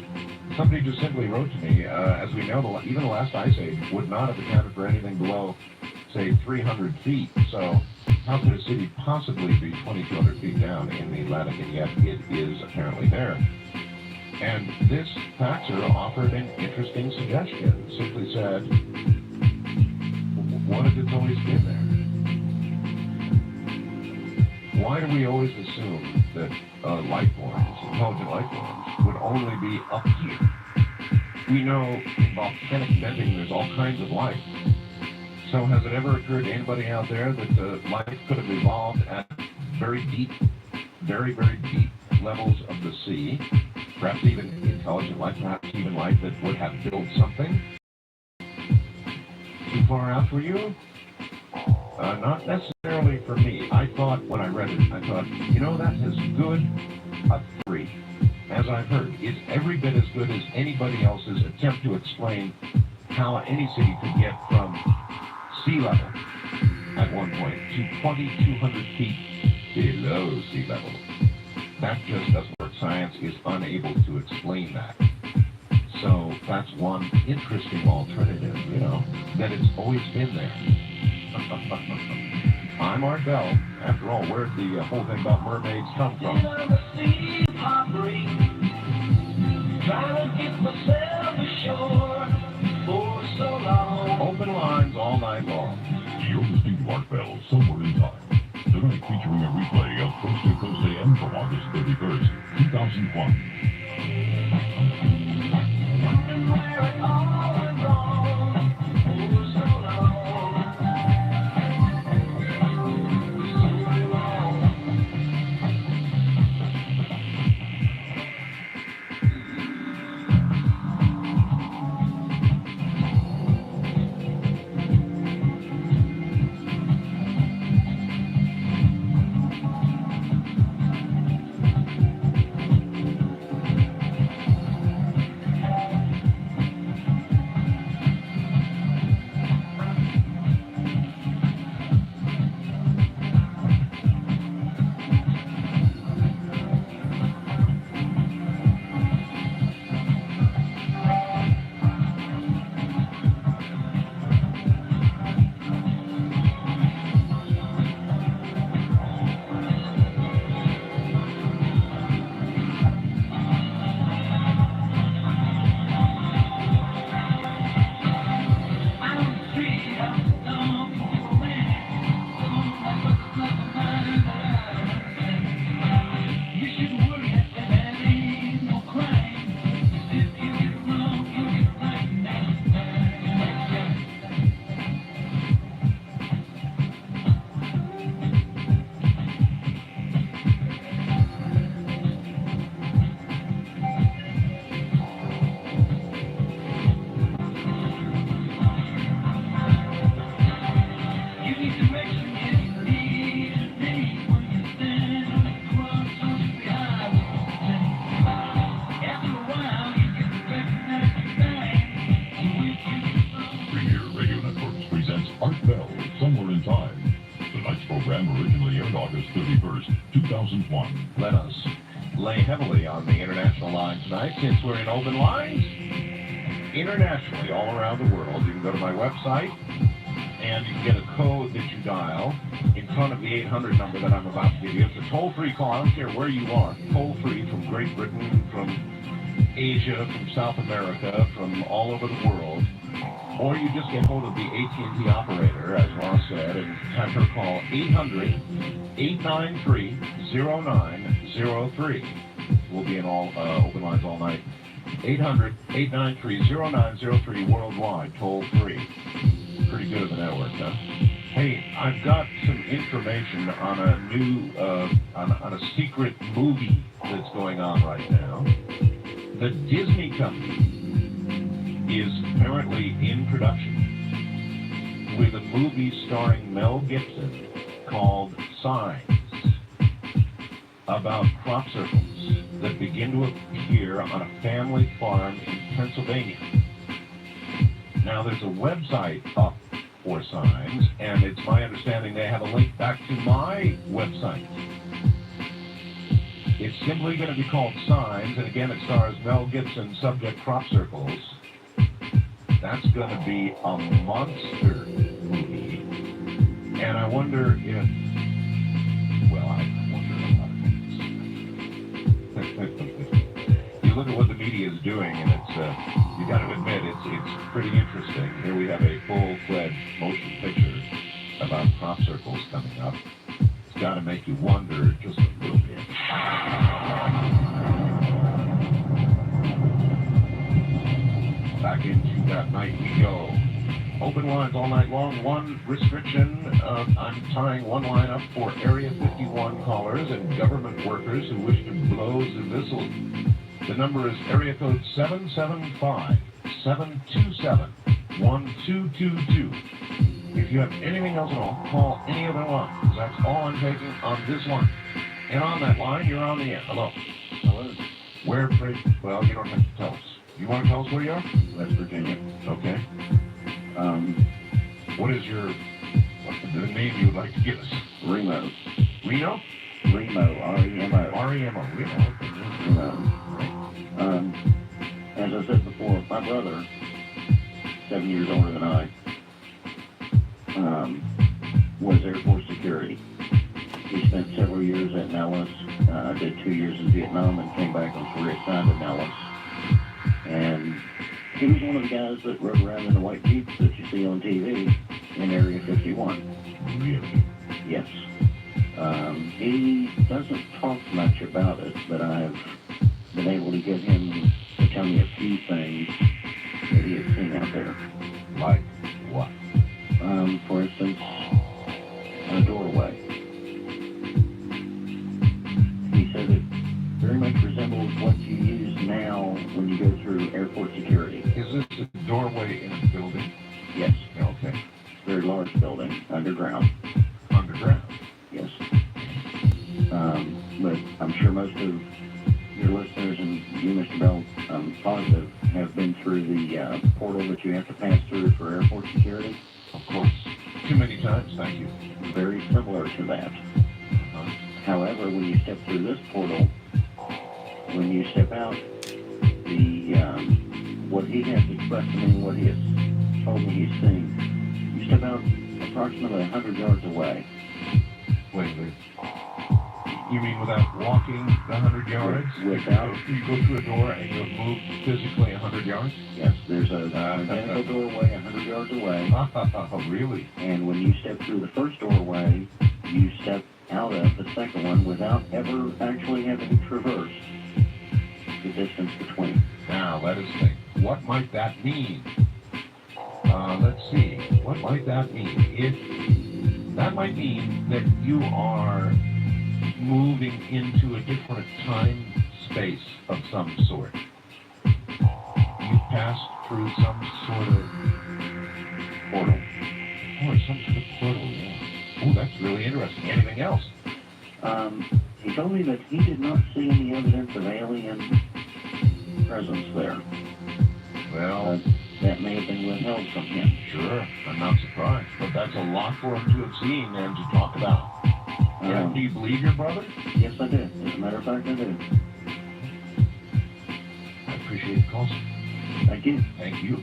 Somebody just simply wrote to me, as we know, even the last ice age would not have accounted for anything below, say, 300 feet. So how could a city possibly be 2,200 feet down in the Atlantic, and yet it is apparently there? And this faxer offered an interesting suggestion. Simply said, what if it's always been there? Why do we always assume that life forms, intelligent life forms, would only be up here? We know in volcanic venting there's all kinds of life. So has it ever occurred to anybody out there that life could have evolved at very deep, very, very deep levels of the sea? Perhaps even intelligent life, perhaps even life that would have built something? Too far out for you? Not necessarily for me. I thought, when I read it, that's as good a theory as I've heard. It's every bit as good as anybody else's attempt to explain how any city could get from sea level at one point to 2,200 feet below sea level. That just doesn't work. Science is unable to explain that. So that's one interesting alternative, that it's always been there. I'm Art Bell. After all, where'd the whole thing about mermaids come from? Open lines all night long. You're listening to Art Bell, Somewhere in Time. Tonight featuring a replay of Coast to Coast AM from August 31st, 2001. August 31st, 2001. Let us lay heavily on the international line tonight since we're in open lines internationally all around the world. You can go to my website and you can get a code that you dial in front of the 800 number that I'm about to give you. It's a toll-free call. I don't care where you are. Toll-free from Great Britain, from Asia, from South America, from all over the world. Or you just get hold of the AT&T operator, as Ross said, and have her call 800-893-0903. We'll be in all open lines all night. 800-893-0903 worldwide, toll-free. Pretty good of a network, huh? Hey, I've got some information on a new, on a secret movie that's going on right now. The Disney Company is apparently in production with a movie starring Mel Gibson called Signs, about crop circles that begin to appear on a family farm in Pennsylvania. Now, there's a website up for Signs, and it's my understanding they have a link back to my website. It's simply going to be called Signs, and again, it stars Mel Gibson, subject crop circles. That's going to be a monster movie. And I wonder if, well, I wonder a lot of things. You look at what the media is doing, and it's, you got to admit, it's pretty interesting. Here we have a full-fledged motion picture about crop circles coming up. It's got to make you wonder just a little bit. Back into that night we go. Open lines all night long. One restriction, I'm tying one line up for Area 51 callers and government workers who wish to blow the whistle. The number is area code 775-727-1222. If you have anything else at all, call any other line, because that's all I'm taking on this line. And on that line, you're on the air. Hello. Hello. Where, well, you don't have to tell us. You want to tell us where you are? West Virginia. Okay. What's the name you would like to give us? Remo. Reno? Remo. R-E-M-O. R-E-M-O. Reno. Remo. As I said before, my brother, 7 years older than I, was Air Force security. He spent several years at Nellis, did 2 years in Vietnam, and came back and was reassigned to Nellis. And he was one of the guys that rode around in the white Jeeps that you see on TV in Area 51. Really? Yes. He doesn't talk much about it, but I've been able to get him to tell me a few things that he had seen out there. Like what? For instance, a doorway. He said it very much resembles what you use now when you go through airport security. Is this a doorway in a building? Yes. Okay. Very large building, underground. Underground? Yes. But I'm sure most of your listeners and you, Mr. Bell, positive, have been through the portal that you have to pass through for airport security. Of course. Too many times, thank you. Very similar to that. However, when you step through this portal, when you step out, what he has expressed to me, what he has told me he's seen, you step out approximately 100 yards away. Wait. You mean without walking the 100 yards? Without. You go through a door and you'll move physically 100 yards? Yes, there's an identical doorway 100 yards away. Oh, really? And when you step through the first doorway, you step out of the second one without ever actually having to traverse the distance between. Now, let us think. What might that mean? Let's see. What might that mean? That might mean that you are moving into a different time space of some sort. You passed through some sort of portal. Oh, some sort of portal, yeah. Oh, that's really interesting. Anything else? He told me that he did not see any evidence of alien presence there. Well, that may have been withheld from him. Sure, I'm not surprised. But that's a lot for him to have seen and to talk about. Yeah. Do you believe your brother? Yes, I do. As a matter of fact, I do. I appreciate the call, sir. Thank you. Thank you.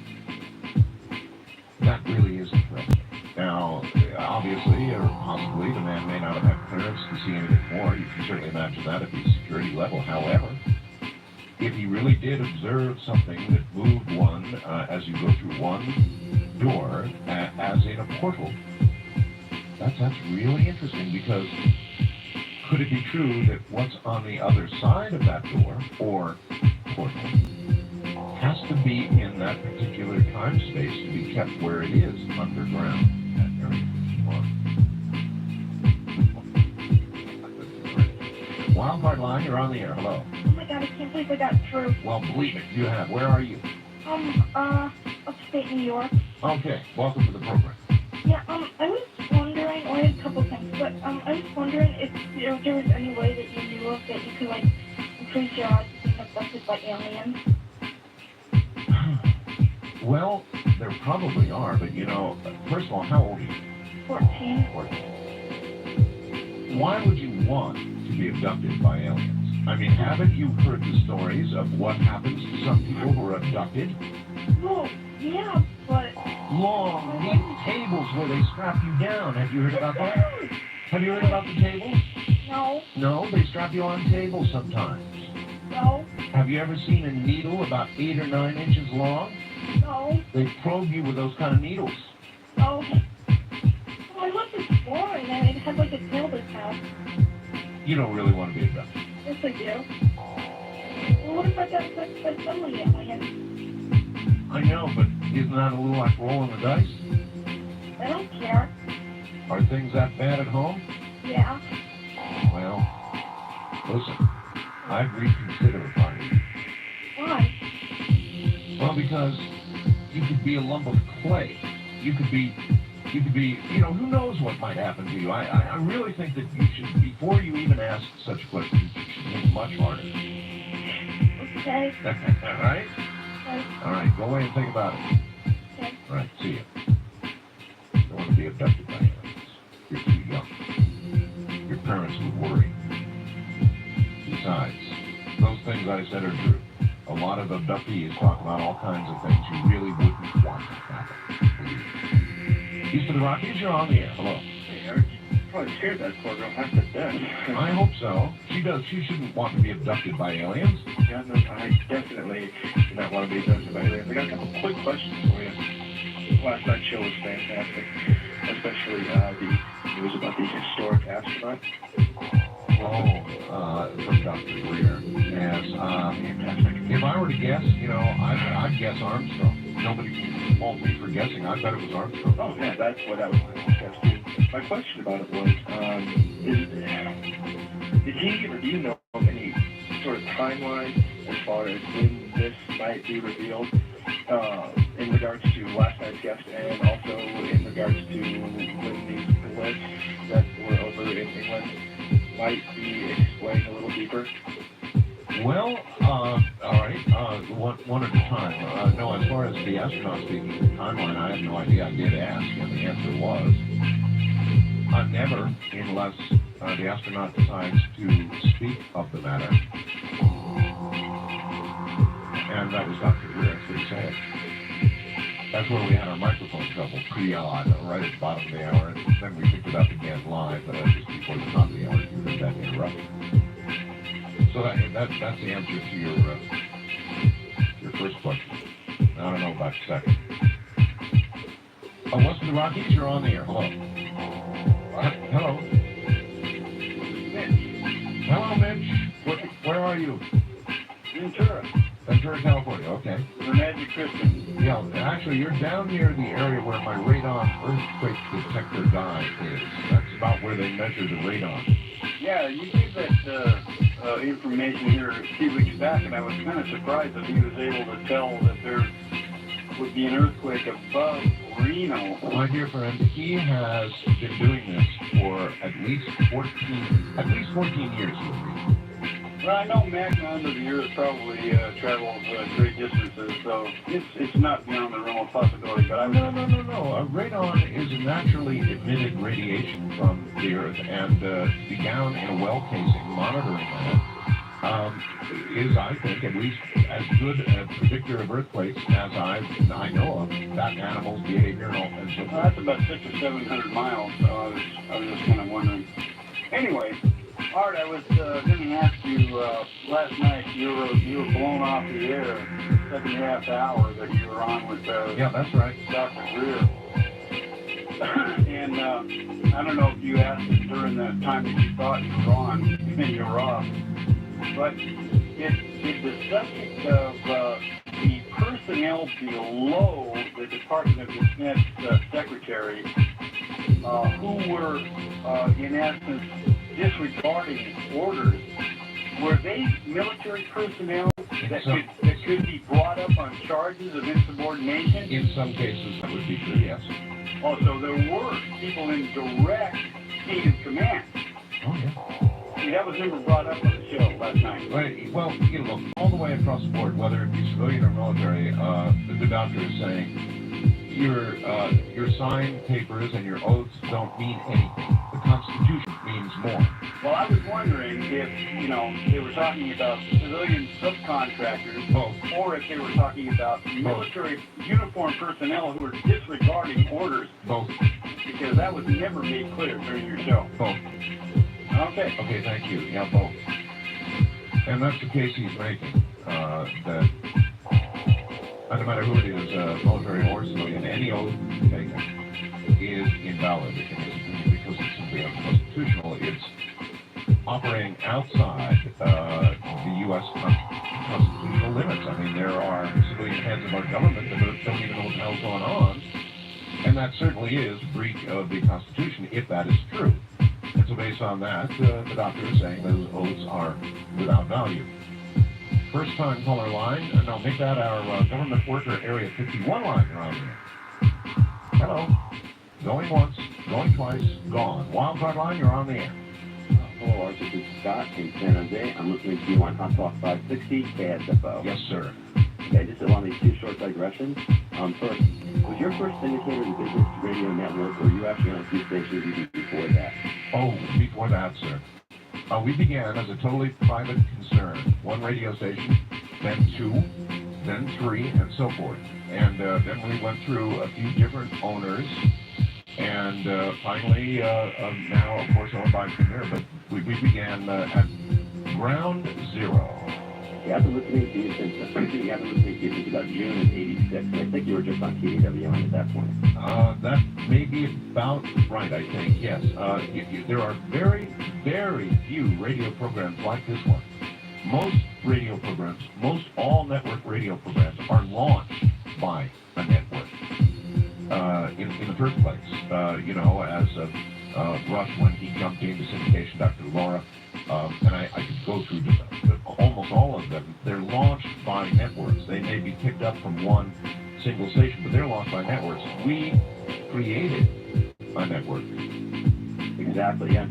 That really is interesting. Now, obviously, or possibly, the man may not have had clearance to see anything more. You can certainly imagine that at the security level. However, if he really did observe something that moved one as you go through one door, as in a portal, that's really interesting, because could it be true that what's on the other side of that door, or portal, has to be in that particular time space to be kept where it is, underground, at Area 51. Wildcard line, you're on the air. Hello. Oh my god, I can't believe I got through. Well, believe it, you have. Where are you? Upstate New York. Okay, welcome to the program. Yeah, I was wondering, or a couple things, but I was wondering if there was any way that you knew of that you could, like, increase your odds of being abducted by aliens. Well, there probably are, but you know, first of all, how old are you? 14. 14. Why would you want to be abducted by aliens? I mean, haven't you heard the stories of what happens to some people who are abducted? Well, yeah, but... Long, neat tables where they strap you down. Have you heard about that? Have you heard about the tables? No. No, they strap you on tables sometimes. No. Have you ever seen a needle about 8 or 9 inches long? No. They probe you with those kind of needles. Oh. Well, I looked exploring, and it had, like, a builder's house. You don't really want to be abducted. Yes, I do. Well, what if I got abducted by somebody alien? I know, but isn't that a little like rolling the dice? I don't care. Are things that bad at home? Yeah. Well, listen, I'd reconsider it on you. Why? Well, because you could be a lump of clay. You could be, you know, who knows what might happen to you. I really think that you should, before you even ask such questions, you should think much harder. Okay. All right? Okay. All right, go away and think about it. Okay. All right, see you. You don't want to be abducted by aliens. You're too young. Your parents would worry. Besides, those things I said are true. A lot of abductees talk about all kinds of things you really wouldn't want to happen. East of the Rockies, you're on the air. Hello. Hey, Eric, you probably scared that poor girl half to death. I hope so. She shouldn't want to be abducted by aliens. Yeah, no, I definitely do not want to be abducted by aliens. I got a couple quick questions for you. Last night's show was fantastic, especially the news about the historic astronaut. From Dr. Greer. Yes. If I were to guess, you know, I'd guess Armstrong. Nobody can fault me for guessing. I bet it was Armstrong. Oh, yeah, that's what I was going to guess too. My question about it was, did he or do you know of any sort of timeline as far as when this might be revealed in regards to last night's guest, and also in regards to when these blips that were over in England might be explained a little deeper? Well, all right, one at a time. No, as far as the astronaut speaking of the timeline, I have no idea. I did ask, and the answer was never, unless the astronaut decides to speak of the matter. And that was Dr. Greer, that's what he said. That's where we had our microphone trouble pre-right at the bottom of the hour, and then we picked it up again live, just before the top of the hour, you heard that interruption. So that's the answer to your first question. I don't know about your second. West of the Rockies, you're on the air. Hello. Hello. Mitch. Hello, Mitch. Where are you? Ventura, California. Okay. The Magic Christmas. Yeah, actually, you're down near the area where my radon earthquake detector guy is. That's about where they measure the radon. Yeah, you gave that information here a few weeks back, and I was kind of surprised that he was able to tell that there would be an earthquake above Reno. My dear friend, he has been doing this for at least 14 years. Well, I know Magna under the years probably travels great distances, so it's not beyond the realm of possibility. But I No. Radon is a naturally emitted radiation from the Earth, and to be down in a well casing monitoring that is, I think, at least as good a predictor of earthquakes as I know of. That animal's behavior and all and so forth. That's about 600 or 700 miles, so I was just kind of wondering. Anyway, Art, I was going to ask you, last night you were blown off the air, second half hour that you were on with Yeah, that's right. Dr. Greer. And I don't know if you asked him during the time that you thought you were on and you were off, but did the subject of the personnel below the Department of Defense secretary who were, in essence, disregarding orders, were they military personnel that could be brought up on charges of insubordination? In some cases, that would be true, yes. Oh, so there were people in direct chain of command. Oh, yeah. See, that was never brought up on the show last night. Right. Well, you know, all the way across the board, whether it be civilian or military, the doctor is saying your signed papers and your oaths don't mean anything. The Constitution means more. Well, I was wondering if, they were talking about civilian subcontractors, or if they were talking about military uniformed personnel who were disregarding orders. Both. Because that was never made clear during your show. Both. Okay. Okay, thank you. Yeah, both. And that's the case he's making, that no matter who it is, military or civilian, any oath taken is invalid in his opinion because it's simply unconstitutional. It's operating outside the U.S. constitutional limits. I mean, there are civilian heads of our government that don't even know what the hell's going on, and that certainly is a breach of the Constitution if that is true. And so based on that, the doctor is saying those oaths are without value. First time caller line, no, make that our government worker area 51 line around here. Hello. Going once, going twice, gone. Wildcard line, you're on the air. Hello, Art. This is Scott in San Jose. I'm listening to you on Hot Talk 560 KSFO. Yes, sir. Okay, just allow me two short digressions. First, was your first syndicated business radio network, or were you actually on a few stations even before that? Oh, before that, sir. We began as a totally private concern. One radio station, then two, then three, and so forth. And then we went through a few different owners, and finally, now, of course, owned by Premier, but we began at ground zero. I've been listening to you since about June of '86. I think you were just on KWN at that point. That may be about right, I think, yes. There are very, very few radio programs like this one. Most radio programs, most all network radio programs are launched by a network. In the first place, as Rush, when he jumped into syndication, Dr. Laura, and I could go through just almost all of them. They're launched by networks. They may be picked up from one single station, but they're launched by networks. We created a network. Exactly, yes.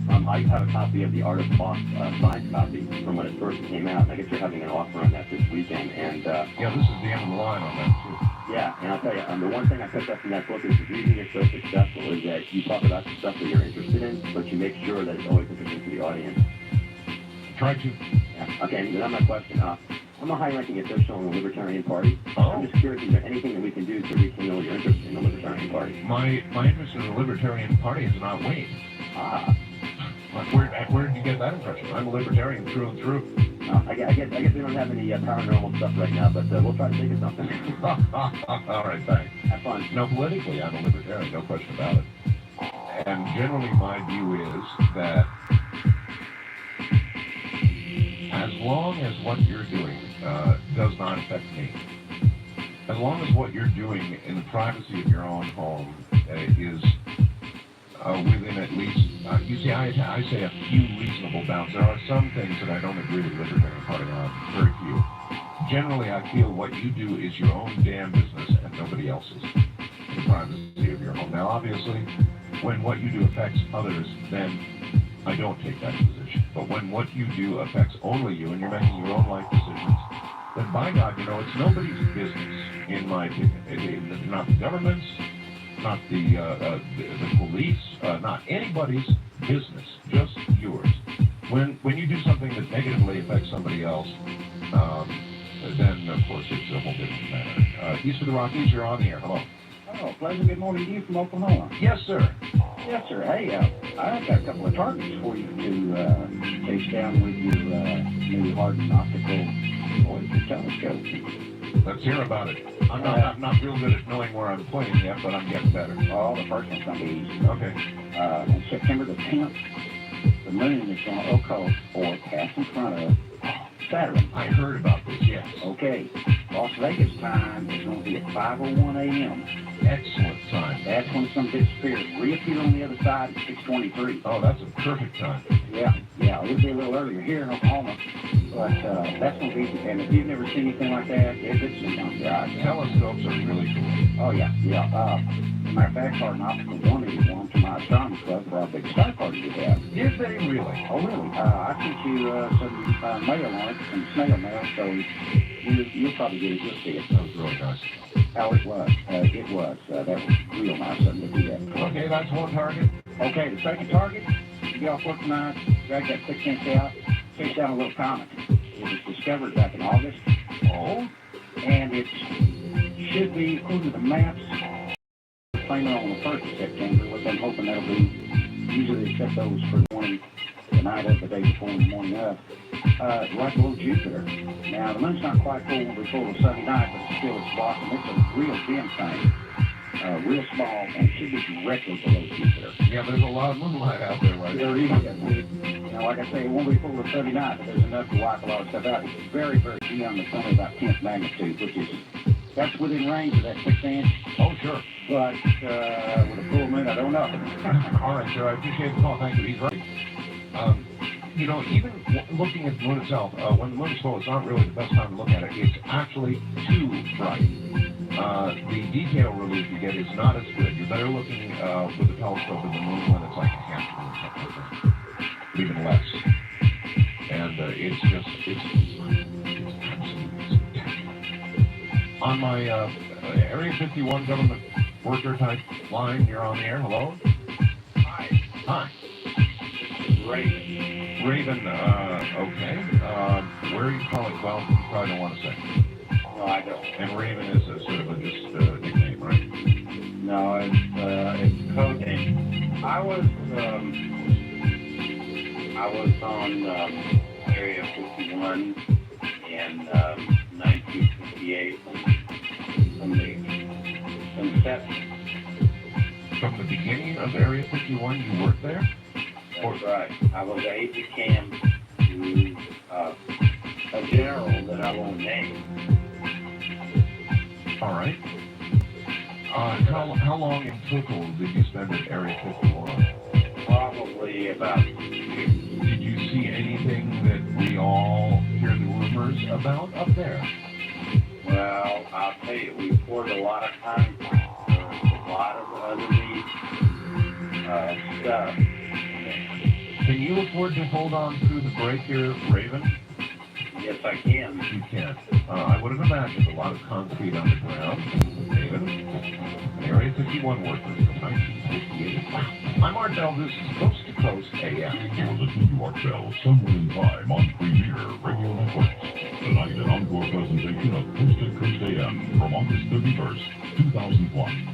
I have a copy of the Art of Talk signed copy from when it first came out. I guess you're having an offer on that this weekend. And yeah, this is the end of the line on that, too. Yeah, and I'll tell you, the one thing I picked up from that book is the reason you're so successful is that you talk about the stuff that you're interested in, but you make sure that it's always interesting to the audience. Try to. Yeah. Okay, and then my question. I'm a high-ranking official in the Libertarian Party. Oh. I'm just curious, is there anything that we can do to rekindle your interest in the Libertarian Party? My interest in the Libertarian Party has not waned. Ah. Where did you get that impression? I'm a Libertarian through and through. I guess we don't have any paranormal stuff right now, but we'll try to think of something. All right, thanks. Have fun. No, politically, I'm a Libertarian, no question about it. And generally, my view is that as long as what you're doing does not affect me, as long as what you're doing in the privacy of your own home is within at least, you see, I say a few reasonable bounds. There are some things that I don't agree with the Libertarian Party on, very few. Generally, I feel what you do is your own damn business and nobody else's, in the privacy of your home. Now, obviously, when what you do affects others, then I don't take that position. But when what you do affects only you and you're making your own life decisions, then by God, it's nobody's business, in my opinion. Not the government's, not the police, not anybody's business, just yours. When you do something that negatively affects somebody else, then of course it's a whole different matter. East of the Rockies, you're on the air. Hello. Oh, pleasant good morning to you from Oklahoma. Yes, sir. Yes, sir. Hey, I've got a couple of targets for you to chase down with your new Hardin optical voyager telescope. Let's hear about it. I'm not real good at knowing where I'm pointing yet, but I'm getting better. Oh, the first one's going to be easy. Okay. On September the 10th, the moon is going to occult or pass in front of Saturn. I heard about this, yes. Okay. Las Vegas time is going to be at 5:01 a.m. Excellent time. That's when it's going to disappear. Reappear on the other side at 6:23. Oh, that's a perfect time. Yeah. It'll be a little earlier here in Oklahoma, but that's going to be, and if you've never seen anything like that, it's on your eyes. Telescopes are really cool. Oh, yeah. Matter of fact, Hardin Optical donated one to my astronomy club for our big star party we have. Did they really? Oh, really? I sent you some mail on it, some snail mail, so you'll probably get it. You'll see it. That was really nice. Oh, it was. That was real nice of them to do that. Okay, that's one target. Okay, the second target, you get off work tonight, drag that 6 inch out, chase down a little comet. It was discovered back in August. Oh? And it should be, according to the maps, claiming on the 1st of September, which I'm hoping that'll be, usually accept those for the night of, the day before, and the morning of, like a little Jupiter. Now, the moon's not quite full when we're full of sunny night, but still it's blocking. It's a real dim thing, real small, and it should be directly below Jupiter. Yeah, there's a lot of moonlight out there right now. There is. Like I say, it won't be full of sunny night, but there's enough to wipe a lot of stuff out. It's very, very dim. It's only about 10th magnitude, which is, that's within range of that 6 inch. Oh, sure. But with a full moon, I don't know. All right, sir. I appreciate the call. Thank you. He's right. Even looking at the moon itself, when the moon's full, it's not really the best time to look at it. It's actually too bright. The detail relief you get is not as good. You're better looking with the telescope at the moon when it's like half the moon, something like that. Even less. And it's absolutely spectacular. On my Area 51 government worker type line, you're on the air. Hello? Hi. Raven, okay. Where are you calling? Well, you probably don't want to say. No, I don't. And Raven is a sort of just a nickname, right? No, it's code name. I was on Area 51 in 1958 from the inception. From the beginning of Area 51, you worked there? That's right. I was an aide-de-camp to a general that I won't name. All right. How long in total did you spend at Area 51? Probably about 2 years. Did you see anything that we all hear the rumors about up there? Well, I'll tell you, we poured a lot of time, a lot of other stuff. Can you afford to hold on through the break here, Raven? Yes, I can. You can. I would have imagined a lot of concrete underground. Raven, Area 51 workers from 1958. I'm Art Bell. This is Coast to Coast AM. You're listening to Art Bell somewhere in time on Premier Radio Networks. Tonight, an encore presentation of Coast to Coast AM from August 31st, 2001.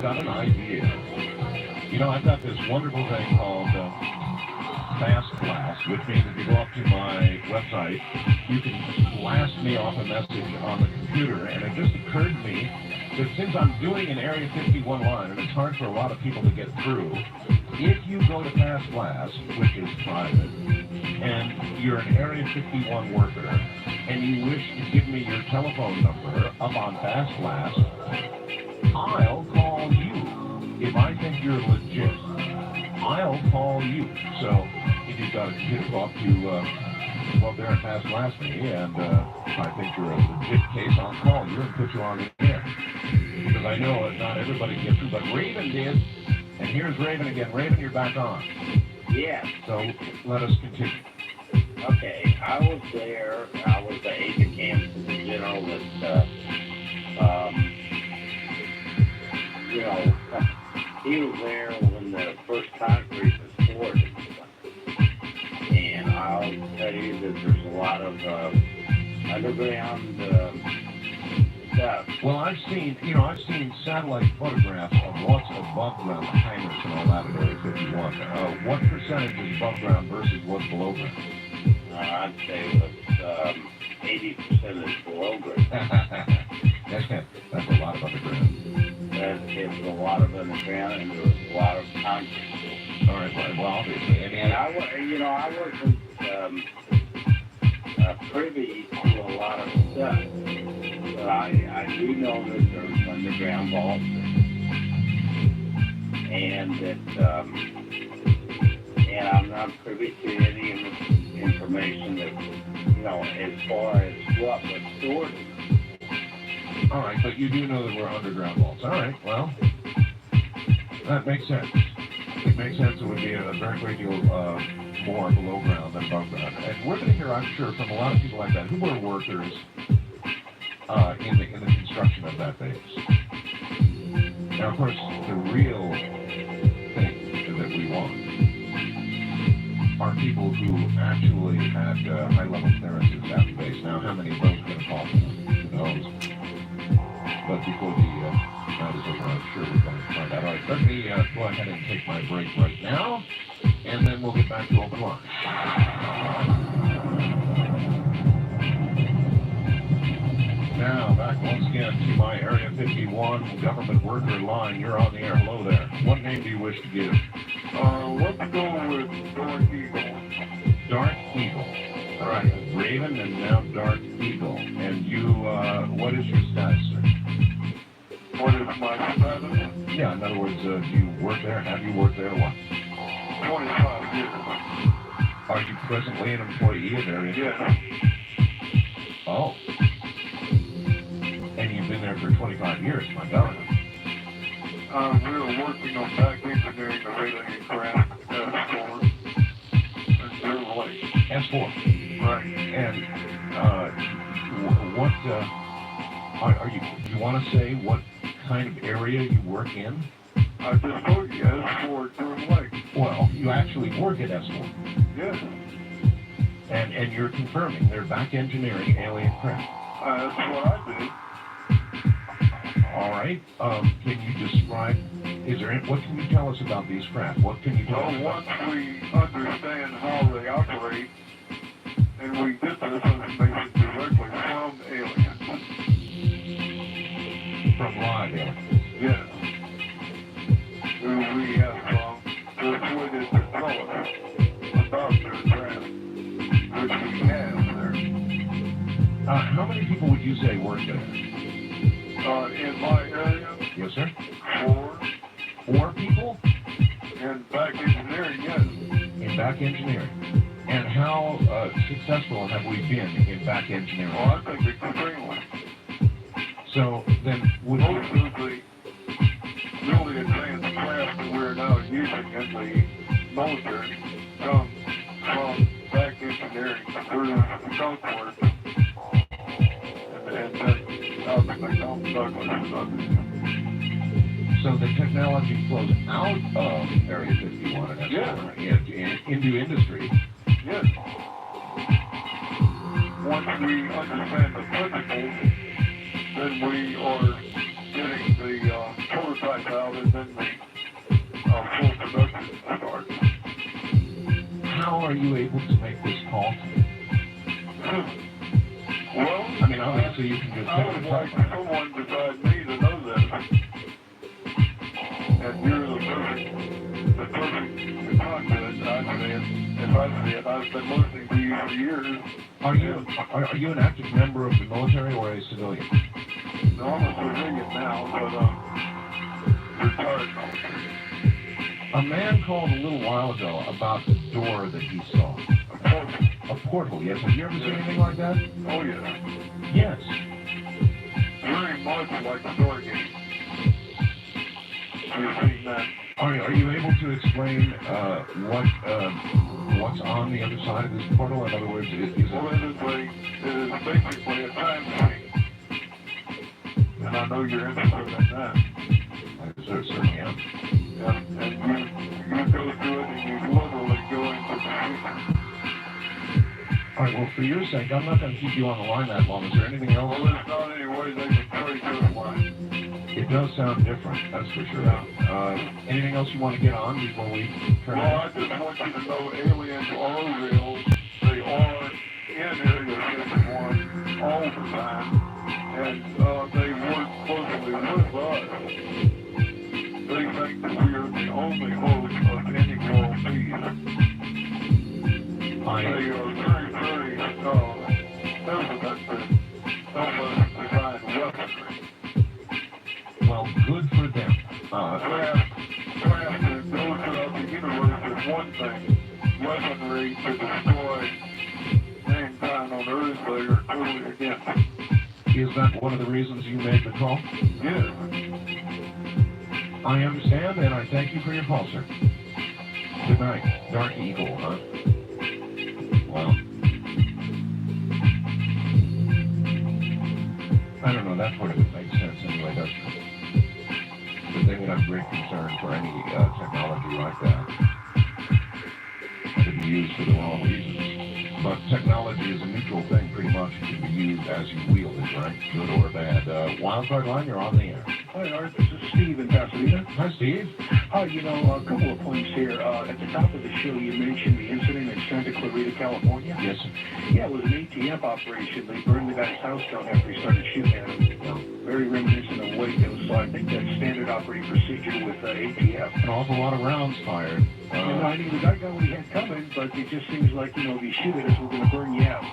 got an idea. You know, I've got this wonderful thing called Fast Blast, which means if you go up to my website, you can blast me off a message on the computer. And it just occurred to me that since I'm doing an Area 51 line, and it's hard for a lot of people to get through, if you go to Fast Blast, which is private, and you're an Area 51 worker, and you wish to give me your telephone number up on Fast Blast, I'll call you. If I think you're legit, I'll call you. So if you've got a computer, go up there and Fast Blast me, and if I think you're a legit case, I'll call you and put you on the air. Because I know not everybody gets it, but Raven did. And here's Raven again. Raven, you're back on. Yes. So let us continue. Okay, I was there. I was the aide de camp to the general that, he was there when the first concrete was poured. And I'll tell you that there's a lot of underground stuff. Well, I've seen satellite photographs of what's above ground, hangars and all that at Area 51. What percentage is above ground versus what's below ground? I'd say that 80% is below ground. That's a lot of underground. It's a lot of underground, and there's a lot of concrete. All right, well, obviously. And I wasn't privy to a lot of stuff, but I do know that there's underground vaults, and that and I'm not privy to any of the information that as far as what was stored. All right, but you do know that we're underground vaults. All right, well, that makes sense. It makes sense. It would be a very great deal more below ground than above ground. And we're going to hear, I'm sure, from a lot of people like that who were workers in the construction of that base. Now, of course, the real thing that we want are people who actually had high-level clearances at the base. Now, how many of those are going to fall? Who knows? But before the night is over, I'm sure we're going to find out. All right, let me go ahead and take my break right now, and then we'll get back to open line. Now, back once again to my Area 51 government worker line. You're on the air. Hello there. What name do you wish to give? Let's go with Dark Eagle. Dark Eagle. All right, Raven and now Dark Eagle. And you, what is your status, sir? What is my status? Yeah, in other words, do you work there? Have you worked there or what? 25 years. Are you presently an employee of Area 51? Yes. Oh. And you've been there for 25 years, my God. We were working on back engineering the Rayleigh craft S4 and Zero Lake. S4. Right. And what do you want to say what kind of area you work in? I just told you S4 Zero Lake. Well, you actually work at S4. Yes. And you're confirming they're back engineering alien craft. That's what I do. All right. Can you describe? What can you tell us about these craft? What can you tell us about? Once we understand how they operate, and we get this information directly from aliens. From live aliens? Yes. We have persuaded to tell us about their craft, which we have there. How many people would you say work there? In my area? Yes, sir. 4. 4 people? In back engineering, yes. In back engineering. And how successful have we been in back engineering? Well, I think extremely. So then, would most of the newly advanced craft that we're now using in the military come from back engineering through skunk work. And then out of McDonnell Douglas and others. So the technology flows out of Area 51 and into industry. Yes. Once we understand the principles, then we are getting the prototype out in are you able to make this call to me? Well, I mean, obviously you can just I would like someone beside me to know that. And you're the perfect to talk to it. I've been listening to you for years. Are you an active member of the military or a civilian? No, I'm a civilian now, but retired military. A man called a little while ago about the door that he saw. A portal, yes. Have you ever seen anything like that? Oh, yeah. Yes. Very much like the Stargate. You've seen that. Are you able to explain what's on the other side of this portal? In other words, is it... Well, it is basically a time machine. And I know you're interested in that. I certainly am. Yeah, and you go through it and you literally go into the future. All right, well, for your sake, I'm not going to keep you on the line that long. Is there anything else? Well, there's not any way they can carry through the line. It does sound different, that's for sure. Anything else you want to get on before we turn Well, I just want you to know aliens are real. They are in Area 51 all the time. And they work closely with us. They think that we are the only hope of any world peace. They are very, very hesitant to help us design weaponry. Well, good for them. Craft that goes throughout the universe is one thing. Weaponry to destroy mankind on Earth, they are totally against. Is that one of the reasons you made the call? Yes. I understand, and I thank you for your call, sir. Good night. Dark Eagle, huh? Well, I don't know, that part of it makes sense anyway, doesn't it? But they would have great concern for any technology like that to be used for the wrong reasons. But technology is a neutral thing, pretty much. It can be used as you wield it, right? Good or bad. Wildcard Line, you're on the air. Hi, Art. This is Steve in Pasadena. Hi, Steve. Hi, a couple of points here. At the top of the show, you mentioned the incident in Santa Clarita, California. Yes, sir. Yeah, it was an ATF operation. They burned the guy's house down after he started shooting at him. Very reminiscent of Waco, so I think that's standard operating procedure with ATF. An awful lot of rounds fired. I mean, the guy got what he had coming, but it just seems like, if you shoot at us, we're going to burn you out.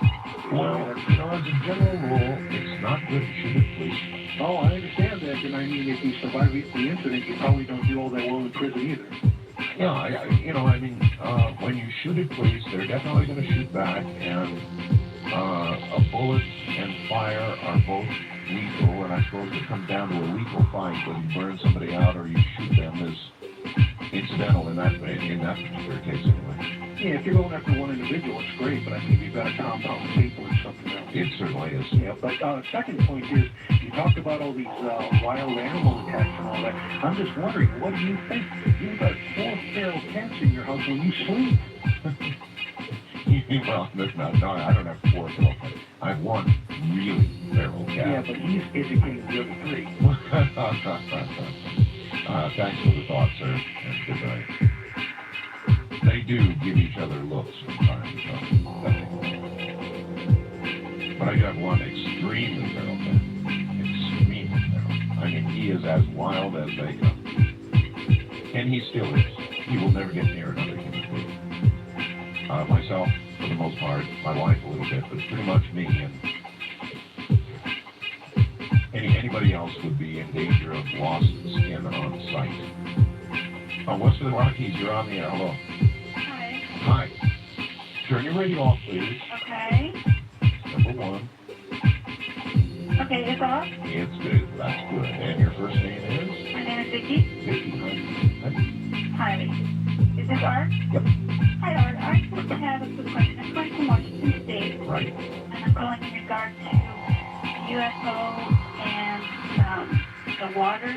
Well, as a general rule, it's not good to shoot at police. Oh, I understand that, and I mean, if you survive the incident, you probably don't do all that well in prison either. Yeah, when you shoot at police, they're definitely going to shoot back, and a bullet and fire are both lethal, and I suppose it comes down to a lethal fight, whether you burn somebody out or you shoot them is incidental in that particular case anyway. Yeah, if you're going after one individual, it's great, but I think you've got to compound the people or something else. It certainly is. Yeah, but second point is, you talked about all these wild animal attacks and all that. I'm just wondering, what do you think? You've got 4 feral cats in your house when you sleep. Well, no, I don't have 4 feral cats. I have 1 really feral cat. Yeah, but he's educating the other 3. Thanks for the thought, sir, and good night. They do give each other looks from time to time. But I do have 1 extremely feral cat. Extremely feral. I mean, he is as wild as they come. And he still is. He will never get near another human being. Myself, for the most part, my wife a little bit, but pretty much me, and anybody else would be in danger of lost skin on sight. West of the Rockies, you're on the air. Hello. Hi. Hi. Turn your radio off, please. Okay. Number 1. Okay, it's off. It's good. That's good. And your first name is? My name is Vicky. Vicky. Hi. Hi. Is this Art? Yep. Hi, Art. I just have a quick question. I'm calling from Washington State. Right. And I'm calling in regard to UFO and the water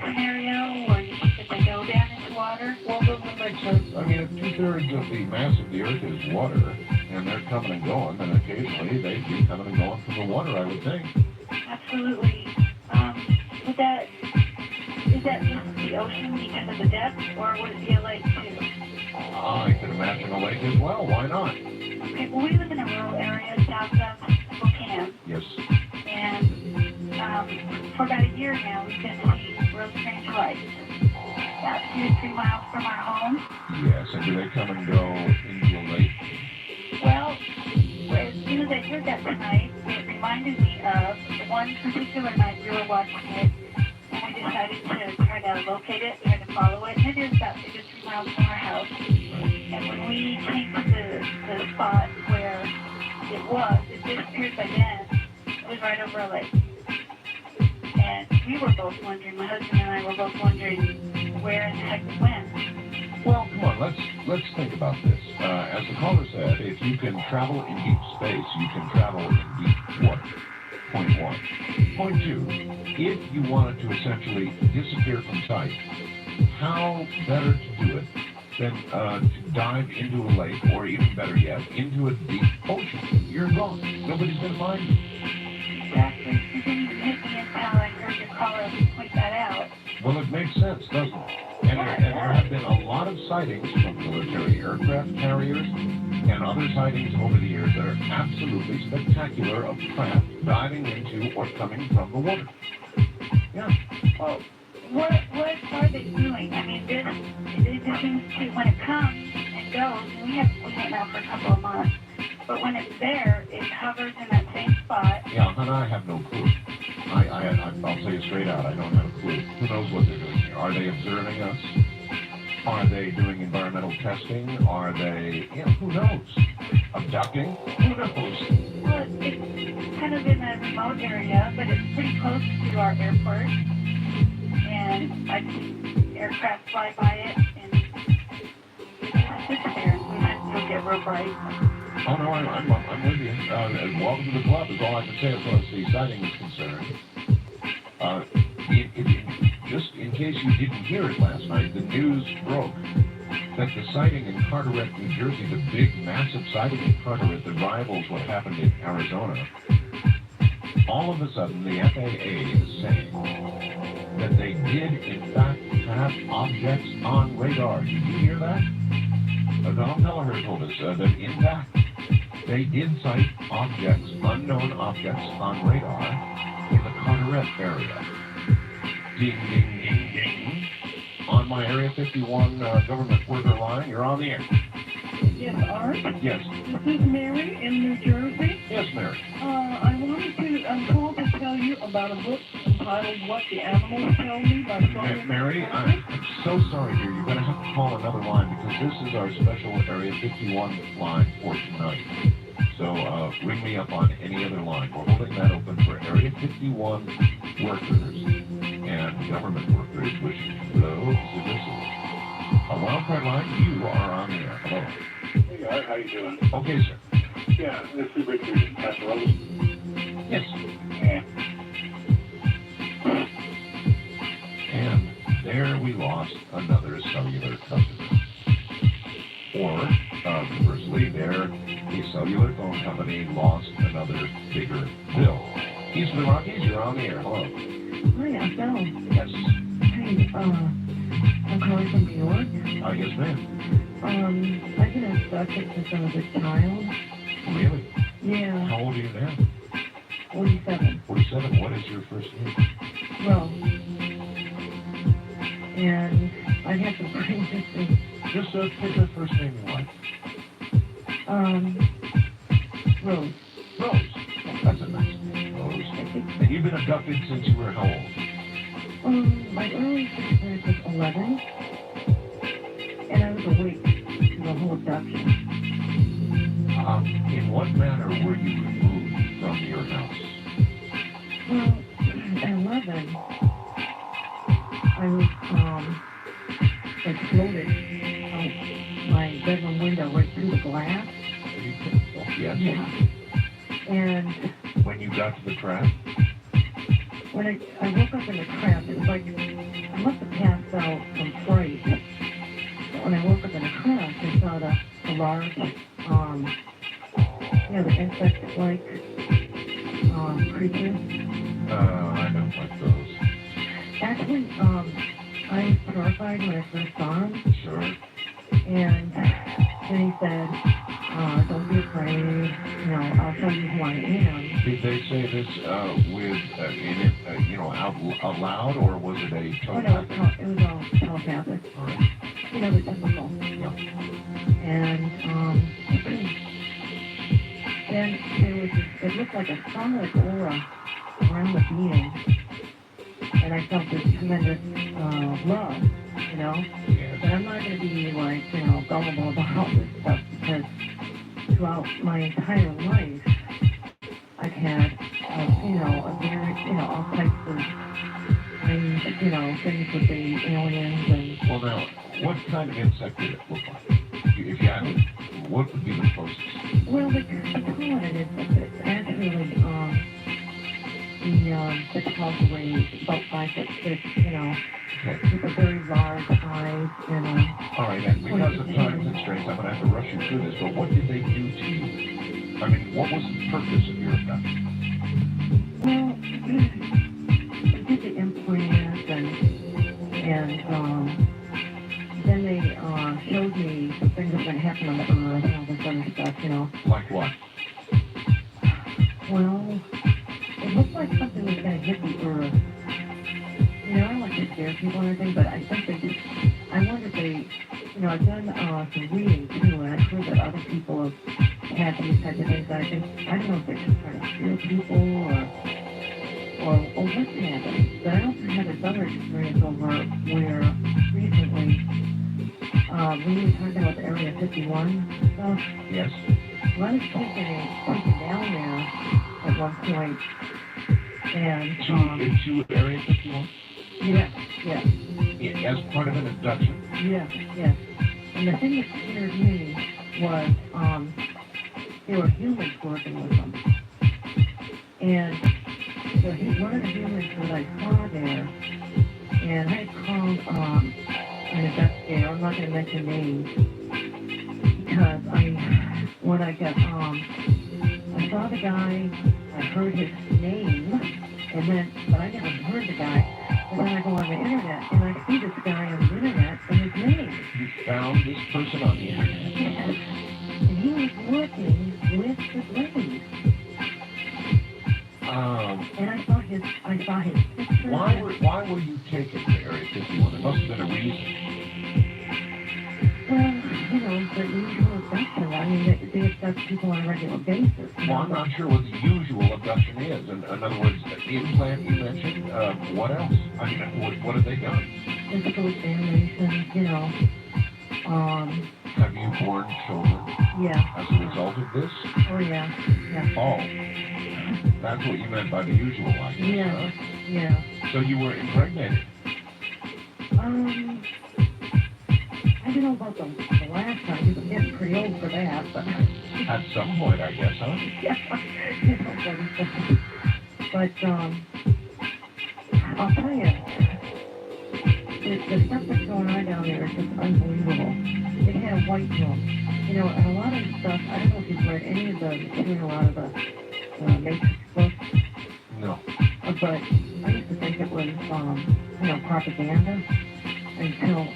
scenario where you think that they go down into water. Well, doesn't it make sense? I mean, if 2/3 of the mass of the Earth is water, and they're coming and going, then occasionally they'd be coming and going from the water, I would think. Absolutely. Is that just the ocean because of the depth, or would it be a lake too? I can imagine a lake as well. Why not? Okay, well, we live in a rural area south of Spokane, Yes. and for about a year now, we've been seeing real strange lights about 2 to 3 miles from our home. Yes, and do they come and go into a lake? Well, as soon as I heard that tonight, it reminded me of one particular night we were watching it, and we decided to try to locate it, try to follow it, and it is about 2 to 3 miles from our house. And when we came to the spot where it disappeared by then, it was right over a lake. And we were both wondering, my husband and I were both wondering where in the heck it went. Well, come on, let's think about this. As the caller said, if you can travel in deep space, you can travel in deep water. Point one. Point two, if you wanted to essentially disappear from sight, how better to do it than to dive into a lake, or even better yet, into a deep ocean? You're gone. Nobody's going to find you. Exactly. You didn't even hit me until I heard your caller point that out. Well, it makes sense, doesn't it? And there have been a lot of sightings from military aircraft carriers and other sightings over the years that are absolutely spectacular of craft diving into or coming from the water. Yeah. Well, what are they doing? I mean, it just seems to, when it comes and goes, and we haven't seen it now for a couple of months, but when it's there, it hovers in that same spot. Yeah, and I have no clue. I'll say it straight out, I don't have a clue. Who knows what they're doing here? Are they observing us? Are they doing environmental testing? Are they, who knows? Abducting? Who knows? Well, it's kind of in a remote area, but it's pretty close to our airport. And I've seen aircraft fly by it, and it just sits there. We might still get real bright. Oh, no, I'm with you. Welcome to the club is all I can say as far as the sighting is concerned. Just in case you didn't hear it last night, the news broke that the sighting in Carteret, New Jersey, the big, massive sighting in Carteret that rivals what happened in Arizona, all of a sudden the FAA is saying that they did, in fact, have objects on radar. Did you hear that? Donald Kelleher told us that, in fact, they did cite objects, unknown objects, on radar in the Carteret area. Ding, ding, ding, ding. On my Area 51 government worker line, you're on the air. Yes, Art? Yes. This is Mary in New Jersey. Yes, Mary. I wanted to call to tell you about a book entitled What the Animals Tell Me by Sonia. Mary, I'm so sorry, dear. You're going to have to call another line because this is our special Area 51 line for tonight. So ring me up on any other line. We're holding that open for Area 51 workers and government workers wishing to blow the whistle. A wildcard line, you are on the air. Hello. Hey, Art, how you doing? Okay, sir. Yeah, this is Richard in Casserole. Yes. Yeah. And there we lost another cellular customer. Or, conversely, there the cellular phone company lost another bigger bill. East of the Rockies, you're on the air. Hello. Hi, Phil. Yes. Hey, I'm calling from New York. Yes, ma'am. I've been abducted since I was a child. Really? Yeah. How old are you now? 47. 47. What is your first name? Well, and I'd have to bring this in. Just pick a first name you like. Rose. Rose. Oh, that's a nice name, Rose. And you've been abducted since you were how old? My earliest experience was 11, and I was awake to the whole abduction. In what manner were you removed from your house? Well, at 11, I was, floated out my bedroom window right through the glass. Yes. Yeah. And when you got to the trap? When I woke up in the trap, it was like I must have passed out from fright. But when I woke up in the trap, I saw the large, the insect-like creatures. I don't like those. Actually, I was terrified when I first saw them. Sure. And then he said, don't be afraid, I'll show you who I am. Did they say this out loud, or was it a Oh, no, telepathic? it was all telepathic. All right. The typical. Yeah. And then there was this, it looked like a solid aura around the being. And I felt this tremendous love, Yes. But I'm not going to be like, gullible about all this stuff because throughout my entire life, I've had, a very, all types of things with the aliens and... Well, now, what kind of insect did it look like? If you had it, what would be the closest? Well, they call it an insect. It's actually, the tall range, about 5'6", Okay. with a very large eyes and All right, and because of time constraints, I'm going to have to rush you through this, but what did they do to you? I mean, what was the purpose of your abduction? well, they did the implant and then they showed me some things that happen on the earth and all this other stuff, Like what? Well, it looked like something was going to hit the earth. I don't like to scare people or anything, but I think they just, I wonder if they, I've done some reading too, and I've heard that other people have had these types of things. I think, I don't know if they're just trying to scare people or what's happening. But I also had this other experience over where recently, when you were talking about the Area 51 stuff, Yes. well, I was taken down there at one point, and To Area 51? yeah. As part of an abduction? Yes. And the thing that scared me was there were humans working with them. And so one of the humans that I saw there, and I had called an investigator, I'm not going to mention names, because when I got, I saw the guy, I heard his name, but I never heard the guy. And then I go on the internet, and I see this guy on the internet, and his name. You found this person on the internet? Yes. And he was working with the ladies. And I saw his picture. Why were you taken to Area 51? There must have been a reason. Well, the usual abduction. I mean, they abduct people on a regular basis. Well, I'm not sure what the usual abduction is. In other words, the implant you mentioned, what else? I mean, what have they done? Physical examination, Have you born children yeah. as a result of this? Oh, yeah. Oh, that's what you meant by the usual, I guess. Yeah. Huh? Yeah. So you were impregnated? I don't know about the last time, because I'm getting pretty old for that, but... At some point, I guess, huh? But, I'll tell you, the stuff that's going on down there is just unbelievable. They had a white room, and a lot of the stuff, I don't know if you've read any of the material out of the Matrix books. No. But I used to think it was, propaganda until,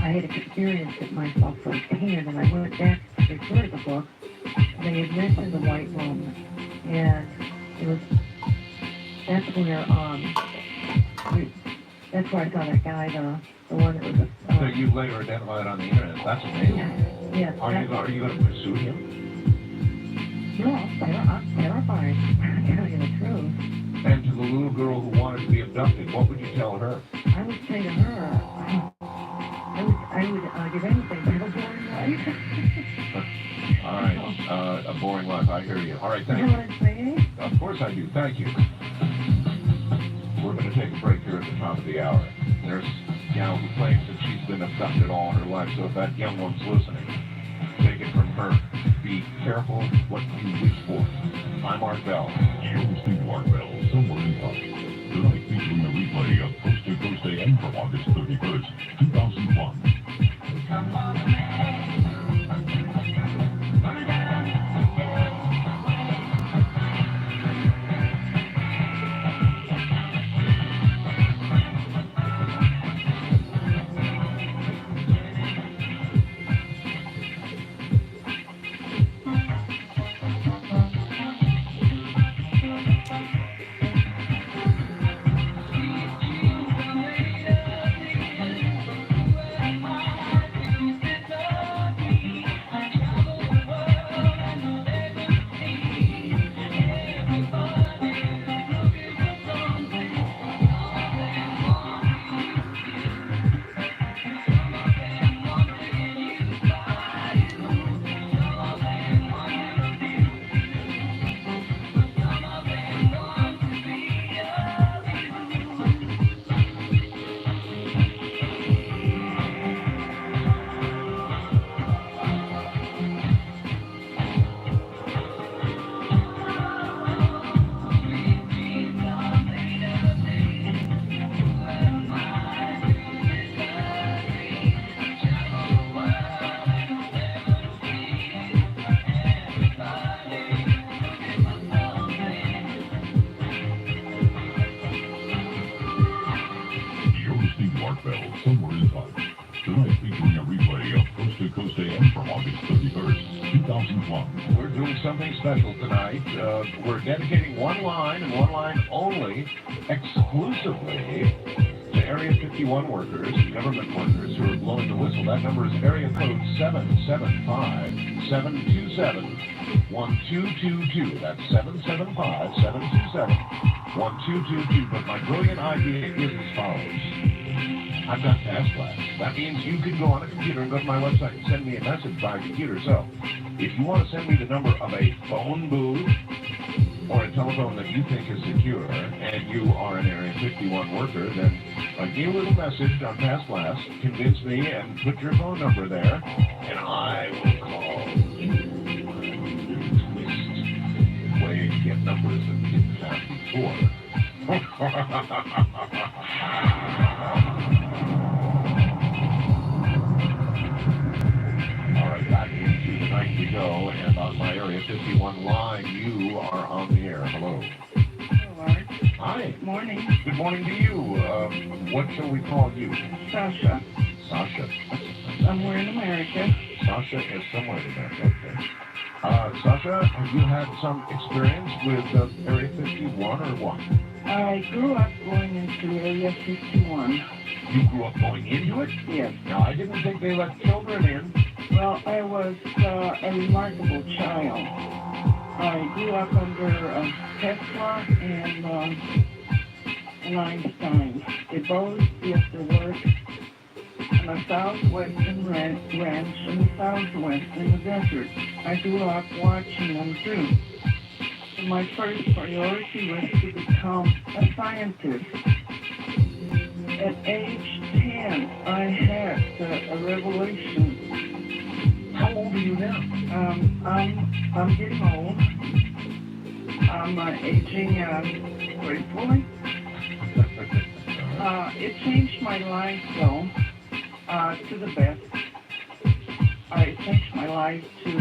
I had experienced it myself firsthand, and I went back to refer to the book, and they had mentioned the white room, and that's where I saw that guy, the one that was So you later identified on the internet. That's amazing. Yeah. Are you going to pursue him? No, I'm terrified. I'm telling you the truth. And to the little girl who wanted to be abducted, what would you tell her? I would say to her, I would give anything to have a boring life. All right, a boring life. I hear you. All right, thank You know what I'm saying? Of course I do. Thank you. We're going to take a break here at the top of the hour. There's a gal who claims that she's been abducted all her life, so if that young one's listening, take it from her. Be careful what you wish for. I'm Art Bell. You're listening to Art Bell, Somewhere in Time. Tonight featuring a replay of Coast to Coast AM from August 31st, 2001. Come on, man. Somewhere in Time. Tonight featuring a replay of Coast to Coast AM from August 31st, 2001. We're doing something special tonight. We're dedicating one line and one line only, exclusively to Area 51 workers, government workers who are blowing the whistle. That number is area code 775-727-1222. That's 775-727-1222. But my brilliant idea is as follows. I've got Pass Blast. That means you can go on a computer and go to my website and send me a message by computer. So, if you want to send me the number of a phone booth or a telephone that you think is secure, and you are an Area 51 worker, then give me a little message on Pass Blast, convince me, and put your phone number there, and I will call you. Twist the way to get numbers that we didn't have before. Back into the night we go, and on my Area 51 line, you are on the air. Hello. Hello. Hi. Morning. Good morning to you. What shall we call you? Sasha. Sasha. Somewhere in America. Sasha is somewhere in America. Okay. Sasha, have you had some experience with Area 51 or what? I grew up going into Area 51. You grew up going into it? Yes. Now, I didn't think they let children in. Well, I was a remarkable child. I grew up under Tesla and Einstein. They both used to work on a southwestern ranch in the southwest in the desert. I grew up watching them too. And my first priority was to become a scientist. At age 10, I had a revelation. How old are you now? I'm getting old. I'm aging gracefully. It changed my life, though, to the best. It changed my life to,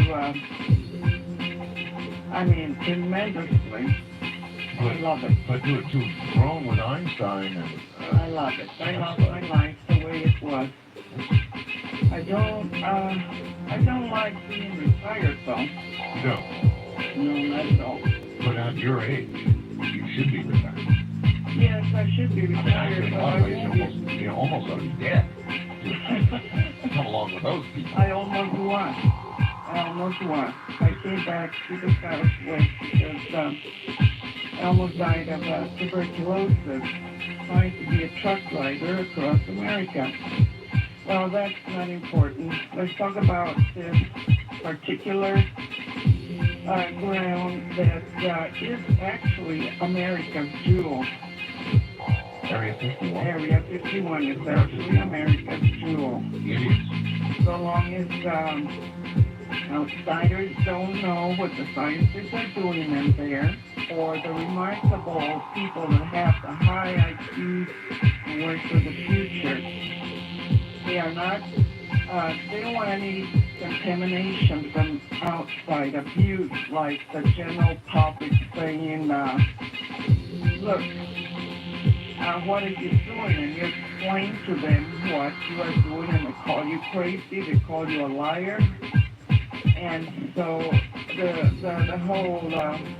tremendously. I love it. But to have grown with Einstein and... I love it. I love my life the way it was. I don't like being retired, though. No. No, not at all. But at your age, you should be retired. Yes, I should be retired. In a lot of ways, you almost ought to be dead. Come along with those people. I almost was. I came back to the Southwest because I almost died of tuberculosis trying to be a truck driver across America. Well, that's not important. Let's talk about this particular ground that is actually America's jewel. Area 51? Area 51 is actually America's jewel. It is. So long as outsiders don't know what the scientists are doing in there, or the remarkable people that have the high IQ and work for the future. They are not, they don't want any contamination from outside abuse, like the general public saying, look, what are you doing? And you explain to them what you are doing, and they call you crazy, they call you a liar. And so the whole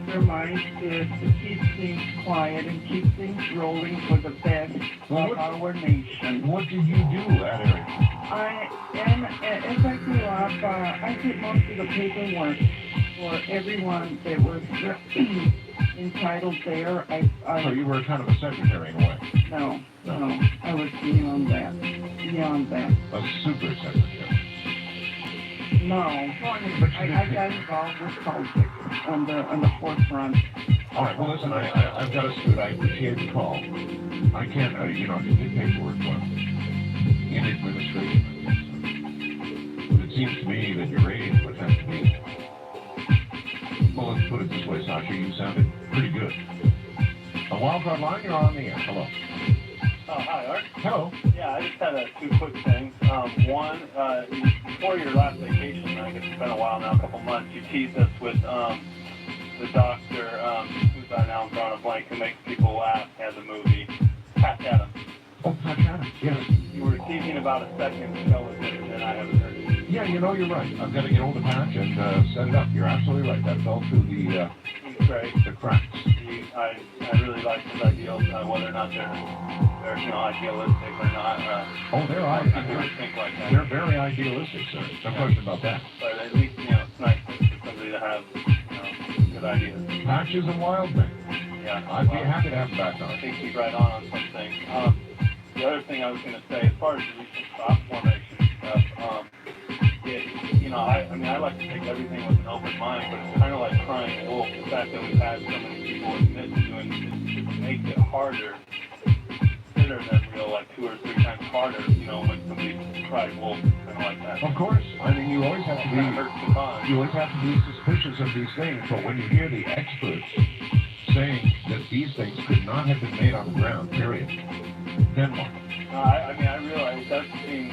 premise is to keep things quiet and keep things rolling for the best of our nation. What did you do at Area? As I grew up, I did most of the paperwork for everyone that was entitled there. So you were kind of a secretary in a way? No, I was beyond that. A super secretary? No, I got involved with politics on the forefront. All right, well, listen, I've got to scoot. I appreciate the call. I can't, I do paperwork well in administration. But it seems to me that your age would have to be... Well, let's put it this way, Sasha, you sounded pretty good. A wildcard line, you're on the air. Hello. Oh, hi, Art. Hello. Yeah, I just had two quick things. One, before your last vacation, I guess it's been a while now, a couple months, you teased us with the doctor, who's now I'm drawing a blank, who makes people laugh, has a movie, Patch Adams. Oh, Patch Adams, yes. You were teasing anything about a second show with it, and then I haven't heard it. Yeah, you know, you're right. I've got to get hold of Patch and set it up. You're absolutely right. That fell through He's great. the cracks. I really like his ideals, whether or not they're idealistic or not. They're think like that. They're very idealistic, sir. No question about that. But at least, it's nice for somebody to have, good ideas. Patch is a wild man. Yeah. I'd be happy to have him back on. I think he's right on some things. The other thing I was going to say, as far as the recent stock formation stuff, I like to take everything with an open mind, but it's kind of like crying wolf. The fact that we've had so many people admit to doing it just makes it harder, bitter than real, like 2 or 3 times harder, when somebody cries wolf, kind of like that. Of course. I mean, you always have to be suspicious of these things, but when you hear the experts saying that these things could not have been made on the ground, period, then what? I realize it does seem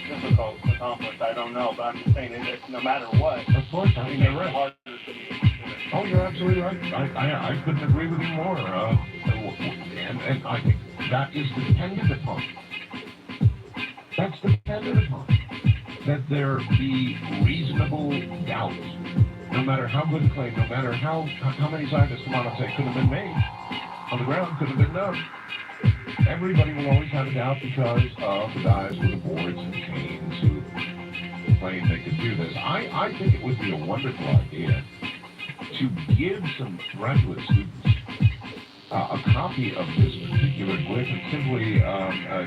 difficult to accomplish. I don't know, but I'm just saying that no matter what, of course, I mean, you're right. Harder to be considered. Oh, you're absolutely right. I couldn't agree with you more. And I think that is dependent upon. That's dependent upon that there be reasonable doubt. No matter how good a claim, no matter how many scientists come out and say could have been made on the ground, could have been done. Everybody will always have a doubt because of the guys with the boards and chains who claim they could do this. I think it would be a wonderful idea to give some graduate students a copy of this particular glyph and simply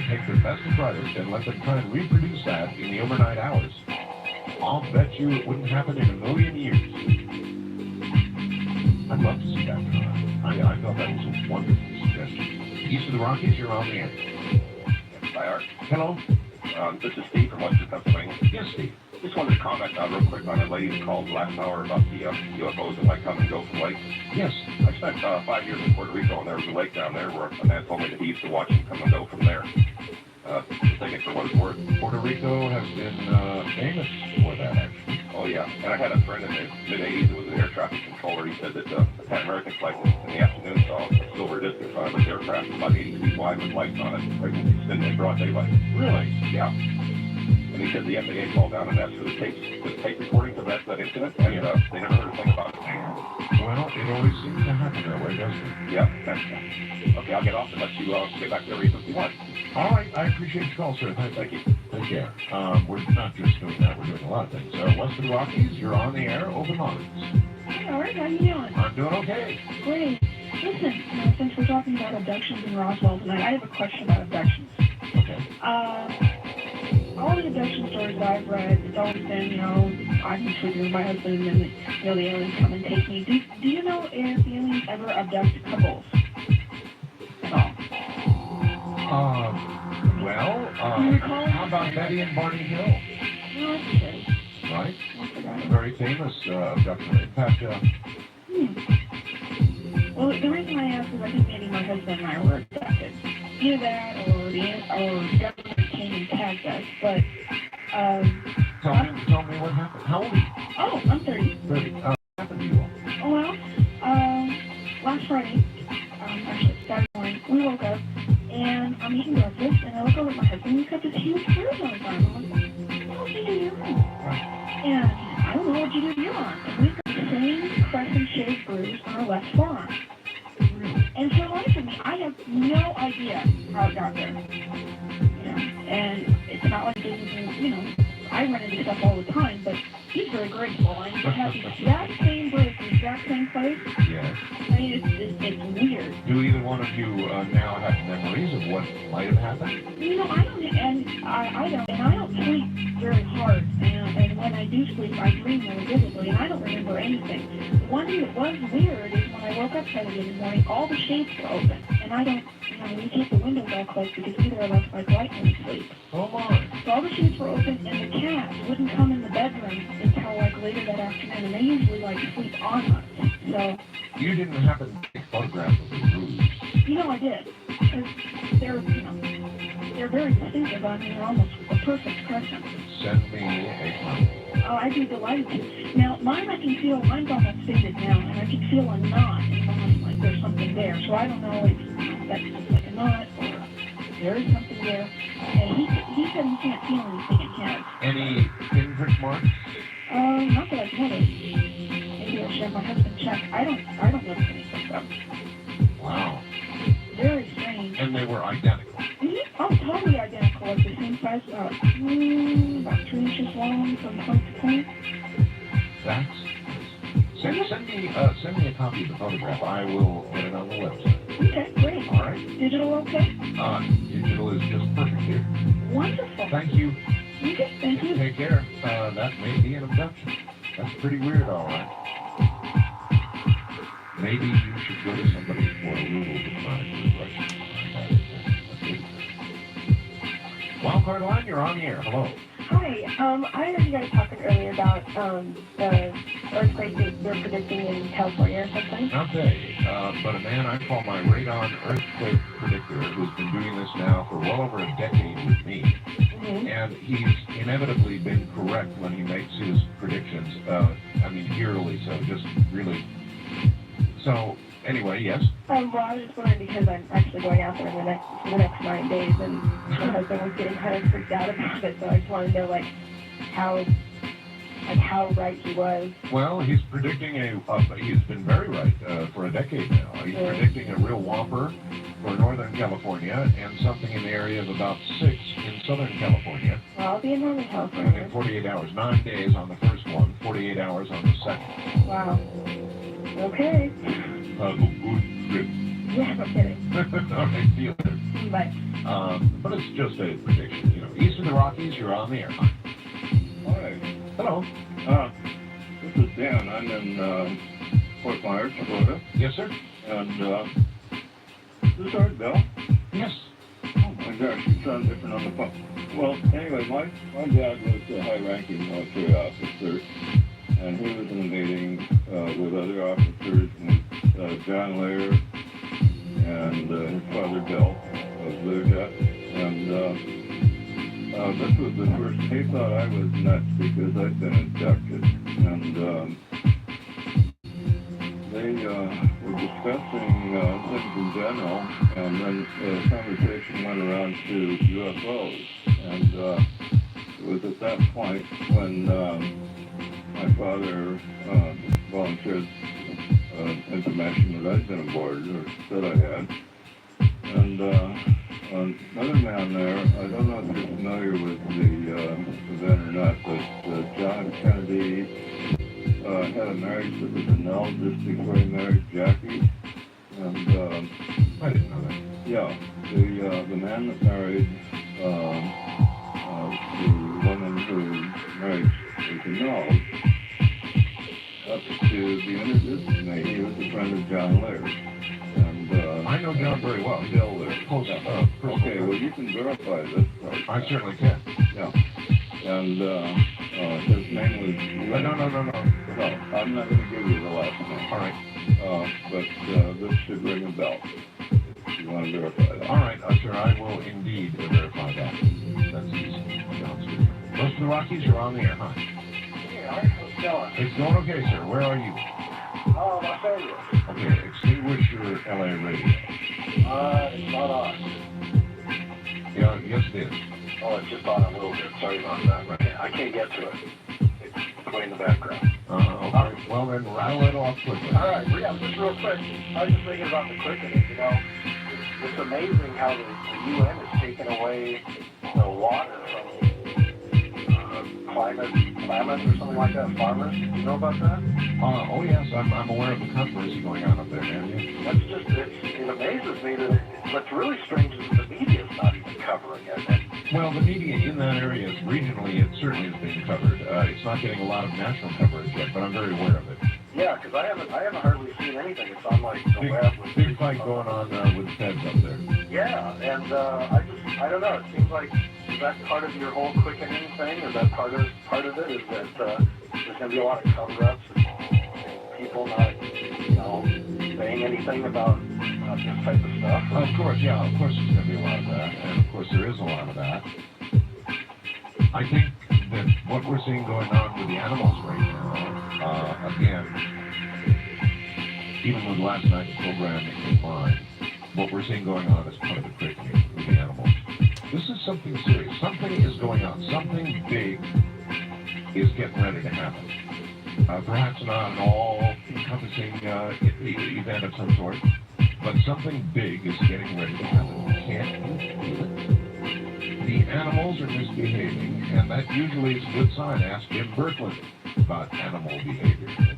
take their best and brightest and let them try and reproduce that in the overnight hours. I'll bet you it wouldn't happen in a million years. I'd love to see that. I thought that was a wonderful suggestion. East of the Rockies, you're on the air. Hi, Art. Hello. This is Steve from Western Pennsylvania. Yes, Steve. Just wanted to comment real quick on a lady who called last hour about the UFOs that might come and go from lakes. Yes. I spent 5 years in Puerto Rico, and there was a lake down there where a man told me that he used to watch them come and go from there. Just take it for what it's worth. Puerto Rico has been famous for that, actually. Oh, yeah. And I had a friend in the mid-'80s who was an air traffic controller. He said that a Pan American flight in the afternoon saw a silver disc in front of his aircraft about 80 feet wide with lights on it, right when he's sitting in broad daylight. Really? Yeah. And he said the FAA called down and asked for the tape recordings of that incident, and they never heard a thing about it. Well, it always seems to happen that way, doesn't it? Yeah. Okay, I'll get off and let you get back there if you want. All right, I appreciate your call, sir. Thank you. Take care. We're not just doing that, we're doing a lot of things. West of the Rockies, you're on the air, open lines. Hey, Art, how you doing? I'm doing okay. Great. Listen, since we're talking about abductions in Roswell tonight, I have a question about abductions. Okay. All the abduction stories that I've read, it's always been, I've been sleeping with my husband and, the aliens come and take me. Do you know if the aliens ever abduct couples at all? How about Betty and Barney Hill? No, that's okay. Right? A very famous abduction. In fact, Well, the reason I ask is I think maybe my husband and I were abducted. Either that or the government came and tagged us, but, Tell me what happened. How old are you? Oh, I'm 30. 30. What happened to you all? Oh, well, last Friday, actually Saturday morning, we woke up, and I'm eating breakfast, and I look over at my husband, and he's got this huge bruise on his arm. I'm like, what did you do to your arm? And I don't know what you did to your arm. And we've got the same crescent-shaped bruise on our left forearm. And for the life of me, I have no idea how it got there. And it's not like this is, I run into stuff all the time, but he's very grateful. I mean, to have the exact same bruise in the exact same place. Yes. I mean, it's weird. Do either one of you now have memories of what might have happened? I don't, and I don't sleep very hard, and when I do sleep, I dream really vividly, and I don't remember anything. The one thing that was weird is when I woke up Saturday in the morning, all the shades were open, and I don't, we keep the windows all closed because neither of us like light when we sleep. Oh my. So all the shades were open, and the cats wouldn't come in the bedroom until later that afternoon, and they usually sleep on us. So you didn't happen to take photographs of the bruise? I did, because they're very distinctive. I mean, they're almost a perfect crescent. Send me a photo. Oh, I'd be delighted to. Now, mine's almost faded now, and I can feel a knot in mine, like there's something there. So I don't know if that's just like a knot or there is something there. And he said he can't feel anything in his. Any pinprick marks? Not that I've noticed. Maybe I'll share my husband check. I don't notice anything though. Wow. Very strange. And they were identical. Oh, totally identical. Like the same size, about 3 inches long from point to point. That's send me a copy of the photograph. I will get it on the website. Okay, great. All right. Digital okay? Digital is just perfect here. Wonderful. Thank you. Okay, thank you. Take care. That may be an abduction. That's pretty weird, all right. Maybe you should go to somebody for a little hypnotic regression. Wildcard line, you're on the air. Hello. Hi, I heard you guys talking earlier about the earthquake that they're predicting in California or something. Okay, but a man I call my radon earthquake predictor, who's been doing this now for well over a decade with me, and he's inevitably been correct when he makes his predictions. Eerily so, just really. So, anyway, yes? Well, I was just wondering because I'm actually going out there in the next 9 days, and my husband was getting kind of freaked out about it, so I just want to know, how right he was. Well, he's predicting he's been very right for a decade now. He's predicting a real whopper for Northern California and something in the area of about 6 in Southern California. Well, I'll be in Northern California. In 48 hours, 9 days on the first one, 48 hours on the second. Wow. Okay. Have a good trip. Yeah, no kidding. All right, see you later. Bye. But it's just a prediction. East of the Rockies, you're on the air. Hi. Hello. This is Dan. I'm in Fort Myers, Florida. Yes, sir. And is this Art Bell? Yes. Oh my gosh, you sound different on the phone. Well, anyway, my dad was a high-ranking military officer, and he was in a meeting with other officers, and John Lair and his father Bill of Learjet, and this was the first. He thought I was nuts because I'd been abducted, and they were discussing things in general, and then the conversation went around to UFOs, and it was at that point when my father volunteered information that I'd been aboard, or said I had, and another man there, I don't know if you're familiar with the event or not, but John Kennedy had a marriage that was annulled just before he married Jackie, and I didn't know that. Yeah, the man that married the woman whose marriage was annulled, up to be introduced to me, he was a friend of John Laird. And I know John very well. Bill Laird. Okay, well you can verify this part. I certainly can. Yeah. And his name was... No. No, I'm not going to give you the last name. All right. But this should ring a bell. If you want to verify that. All right, sir, I will indeed verify that. That's easy. Sounds good. Most of the Rockies, you're on the air, huh? Hey, how's it going? It's going okay, sir. Where are you? Oh, Los Angeles. Okay, extinguish your LA radio. It's not on. Yeah, yes it is. Oh, it's just on a little bit. Sorry about that. Right. I can't get to it. It's way in the background. Okay. Well, then rattle it off quickly. All right, yeah, just real quick. I was just thinking about the quickening. It's amazing how the UN has taken away the water from climate or something like that. Farmers, do you know about that? Oh yes, I'm aware of the controversy going on up there, man. That's just, it amazes me that what's really strange is the media's not even covering it. Well, the media in that area, regionally, it certainly is being covered. It's not getting a lot of national coverage yet, but I'm very aware of it. Yeah, because I haven't hardly seen anything. It's on like the web. Big fight going on with the feds up there. Yeah, and I don't know. It seems like, is that part of your whole quickening thing? Is that part of it? Is that there's going to be a lot of cover-ups and people not, saying anything about this type of stuff? Of course, yeah. Of course, there's going to be a lot of that, and of course, there is a lot of that. I think that what we're seeing going on with the animals right now, again, even with last night's program in mind, what we're seeing going on is part of the quickening with the animals. This is something serious. Something is going on. Something big is getting ready to happen. Perhaps not an all-encompassing event of some sort, but something big is getting ready to happen. Can't you feel it? The animals are misbehaving, and that usually is a good sign. Ask Jim Birkeland about animal behavior.